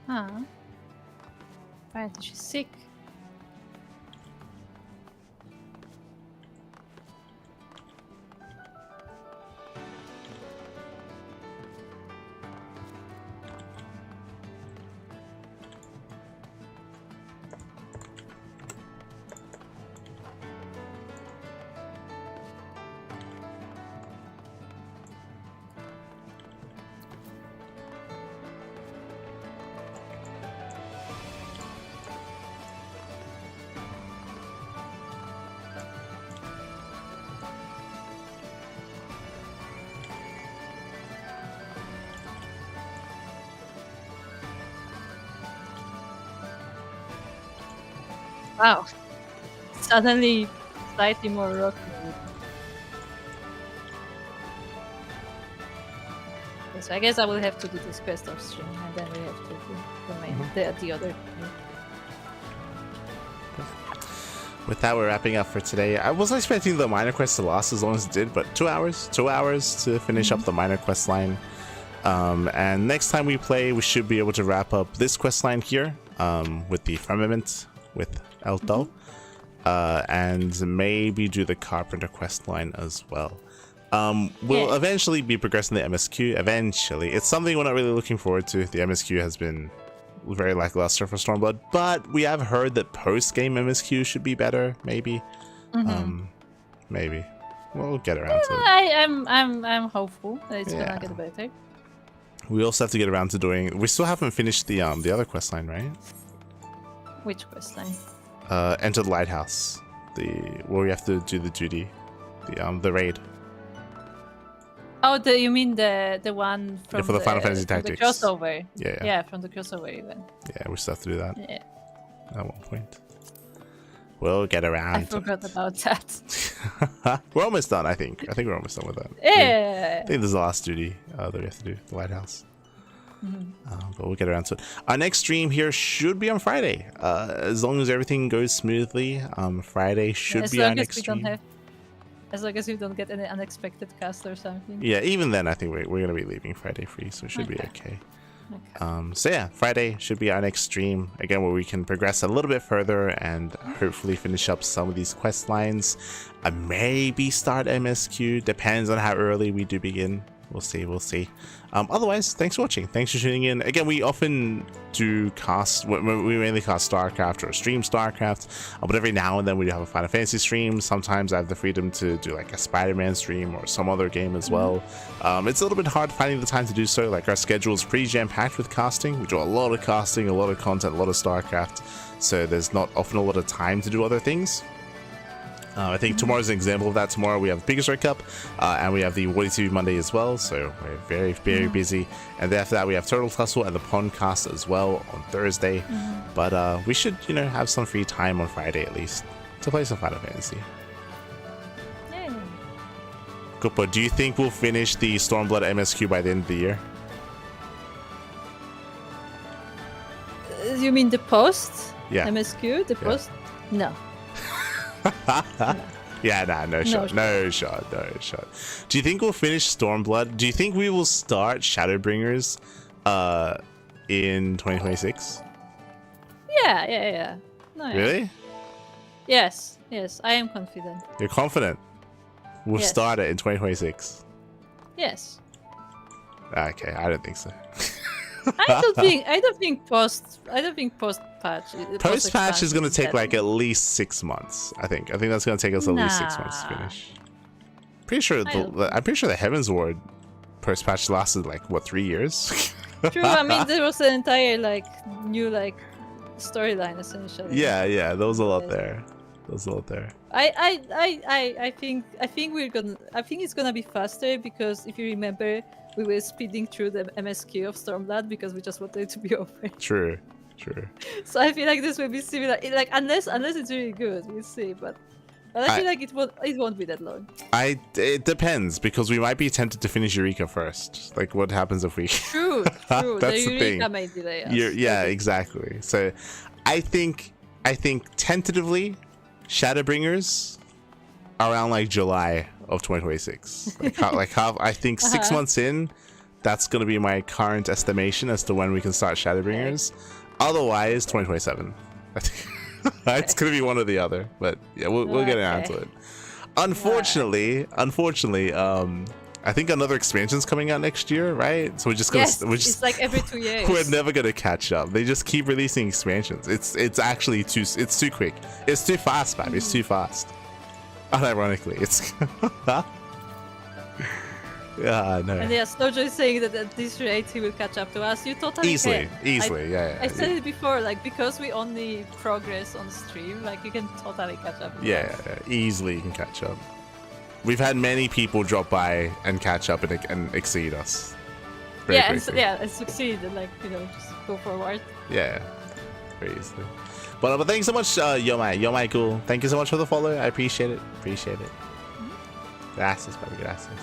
Huh. Apparently she's sick. Wow. Suddenly slightly more rocky. Okay, so I guess I will have to do this quest off stream and then we have to do the other thing. With that, we're wrapping up for today. I wasn't expecting the minor quest to last as long as it did, but 2 hours. 2 hours to finish up the minor quest line. And next time we play, we should be able to wrap up this quest line here with the firmament with Elto, and maybe do the carpenter quest line as well. We'll eventually be progressing the MSQ. Eventually, it's something we're not really looking forward to. The MSQ has been very lackluster for Stormblood, but we have heard that post-game MSQ should be better. Maybe, maybe we'll get around to it. I'm hopeful that it's gonna get better. We also have to get around to doing. We still haven't finished the other quest line, right? Which quest line? Enter the lighthouse. Where we have to do the duty, the raid. Oh, you mean the one from for the Final Fantasy Tactics. The crossover. Yeah, from the crossover event. Yeah, we still have to do that. Yeah. At one point. We'll get around. I forgot about that. We're almost done, I think. I think we're almost done with that. Yeah. I think this is the last duty that we have to do, the lighthouse. But we'll get around to it. Our next stream here should be on Friday. As long as everything goes smoothly, Friday should be our next stream. As long as we don't get any unexpected cast or something. Yeah, even then, I think we're going to be leaving Friday free, so it should be okay. So yeah, Friday should be our next stream, again, where we can progress a little bit further and hopefully finish up some of these quest lines. Maybe start MSQ, depends on how early we do begin. We'll see. Otherwise, thanks for watching. Thanks for tuning in. Again, we often do cast, we mainly cast StarCraft or stream StarCraft, but every now and then we do have a Final Fantasy stream. Sometimes I have the freedom to do like a Spider-Man stream or some other game as well. It's a little bit hard finding the time to do so. Like, our schedule is pretty jam-packed with casting. We do a lot of casting, a lot of content, a lot of StarCraft, so there's not often a lot of time to do other things. I think tomorrow's an example of that. Tomorrow we have the Biggest Red Cup, and we have the Woody TV Monday as well, so we're very, very busy. And then after that we have Turtle Tussle and the Pondcast as well on Thursday. But we should, have some free time on Friday at least to play some Final Fantasy. Kupo, do you think we'll finish the Stormblood MSQ by the end of the year? You mean the post? Yeah. MSQ? The post? No. Yeah, no shot. Do you think we'll finish Stormblood? Do you think we will start Shadowbringers in 2026? Yeah. No, really? Yes, I am confident. You're confident? We'll start it in 2026? Yes. Okay, I don't think so. I don't think post patch. Post patch is going to take like at least 6 months. I think that's going to take us at least 6 months to finish. I'm pretty sure the Heaven's Ward post patch lasted like what, 3 years? True. I mean, there was an entire new storyline essentially. Yeah. There was a lot there. I think it's gonna be faster because if you remember, we were speeding through the MSQ of Stormblood because we just wanted it to be over. True. So I feel like this will be similar. Unless it's really good, we'll see. But I feel like it won't be that long. It depends, because we might be tempted to finish Eureka first. Like, what happens if we? True. That's the thing. Eureka may delay us. Yeah, exactly. So, I think tentatively, Shadowbringers around like July of 2026. I think 6 months in, that's going to be my current estimation as to when we can start Shadowbringers. Otherwise, 2027. I think it's going to be one or the other. But yeah, we'll get around to it. Unfortunately, I think another expansion's coming out next year, right? So it's like every 2 years. We're never gonna catch up. They just keep releasing expansions. It's actually too quick. It's too fast, man. It's too fast. Unironically, it's yeah, no. And Snowjo is saying that at this rate he will catch up to us. You totally easily, I said it before, because we only progress on stream, you can totally catch up. Yeah, easily you can catch up. We've had many people drop by and catch up and exceed us. And succeed and just go forward. Yeah, very easily. But thanks so much, Yomai Cool. Thank you so much for the follow. I appreciate it. Gracias, baby, gracias.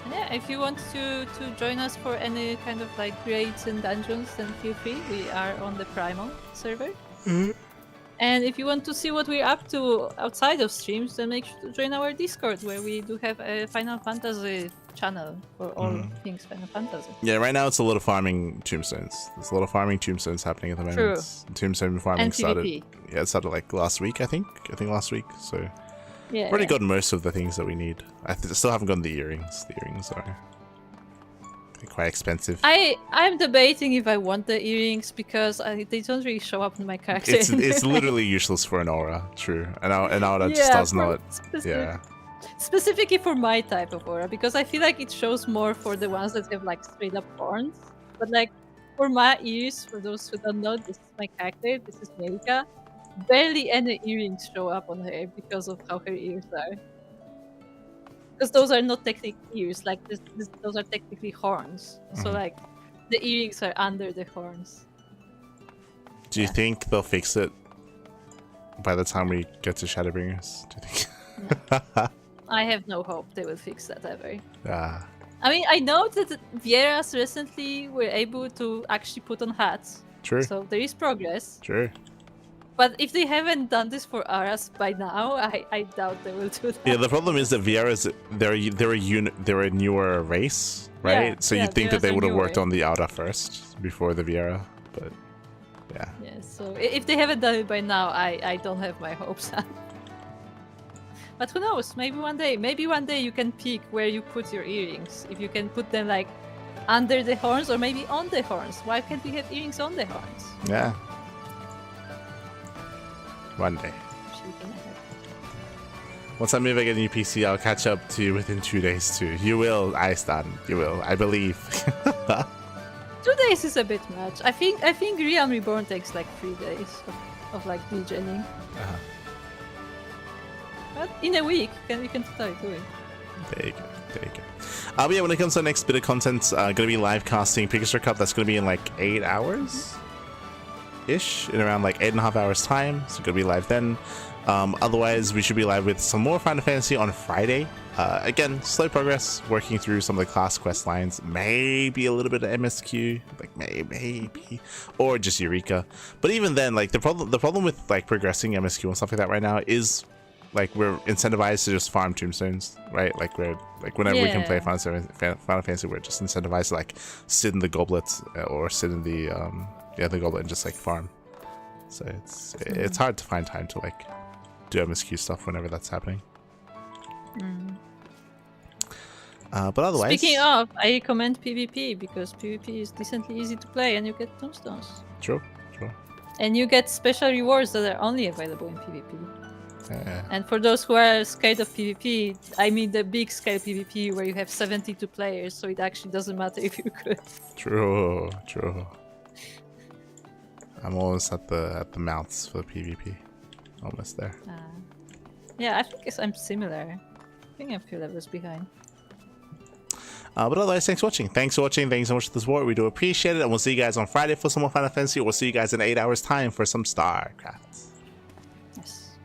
Yeah, if you want to join us for any kind of raids and dungeons, then feel free. We are on the Primal server. And if you want to see what we're up to outside of streams, then make sure to join our Discord, where we do have a Final Fantasy channel for all things Final Fantasy. Yeah, right now it's a lot of farming tombstones. There's a lot of farming tombstones happening at the moment. True. Tombstone farming and started. PvP. Yeah, it started last week, I think. Last week. So yeah, already gotten most of the things that we need. I still haven't gotten the earrings. The earrings are quite expensive. I'm debating if I want the earrings because they don't really show up in my character. It's literally useless for an aura. True, an aura just does not. Specifically for my type of aura, because I feel like it shows more for the ones that have straight up horns. But for my ears, for those who don't know, this is my character. This is Melika. Barely any earrings show up on her because of how her ears are. Because those are not technically ears, those are technically horns. So the earrings are under the horns. Do you think they'll fix it by the time we get to Shadowbringers? Do you think? No. I have no hope they will fix that ever. I mean, I know that the Vieras recently were able to actually put on hats. True. So there is progress. True. But if they haven't done this for Aras by now, I doubt they will do that. Yeah, the problem is that Vieras, they're a newer race, right? Yeah, so yeah, you'd think that Vieras they are would have worked newer. on the Aura first before the Viera, but yeah. Yeah, so if they haven't done it by now, I don't have my hopes up. But who knows? Maybe one day you can pick where you put your earrings. If you can put them like under the horns or maybe on the horns. Why can't we have earrings on the horns? Yeah. One day. Actually, can I have- Once I move, I get a new PC, I'll catch up to you within 2 days too. You will, Aistan. You will. I believe. 2 days is a bit much. I think Realm Reborn takes like 3 days of like degening. Uh-huh. But in a week, we can totally do it. There you go. There you go. But yeah, when it comes to the next bit of content, going to be live casting Pikachu Cup. That's going to be in like 8 hours ish, in around like 8.5 hours time. So going to be live then. Otherwise, we should be live with some more Final Fantasy on Friday. Again, slow progress, working through some of the class quest lines. Maybe a little bit of MSQ, like maybe, or just Eureka. But even then, like the problem with like progressing MSQ and stuff like that right now is like we're incentivized to just farm tombstones, right? Like we're like whenever we can play Final Fantasy, we're just incentivized to like sit in the goblets or sit in the the goblet and just like farm. So it's hard to find time to like do MSQ stuff whenever that's happening. But otherwise, Speaking of, I recommend PvP because PvP is decently easy to play and you get tombstones. True. And you get special rewards that are only available in PvP. Yeah. And for those who are scared of PvP, I mean the big scale PvP where you have 72 players, so it actually doesn't matter if you're good. True. I'm almost at the mouths for the PvP. Almost there. Yeah, I think I'm similar. I think I'm a few levels behind. But otherwise, thanks for watching. Thanks so much for the support. We do appreciate it. And we'll see you guys on Friday for some more Final Fantasy. We'll see you guys in 8 hours time for some StarCraft. Yes.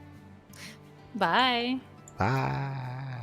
Bye. Bye.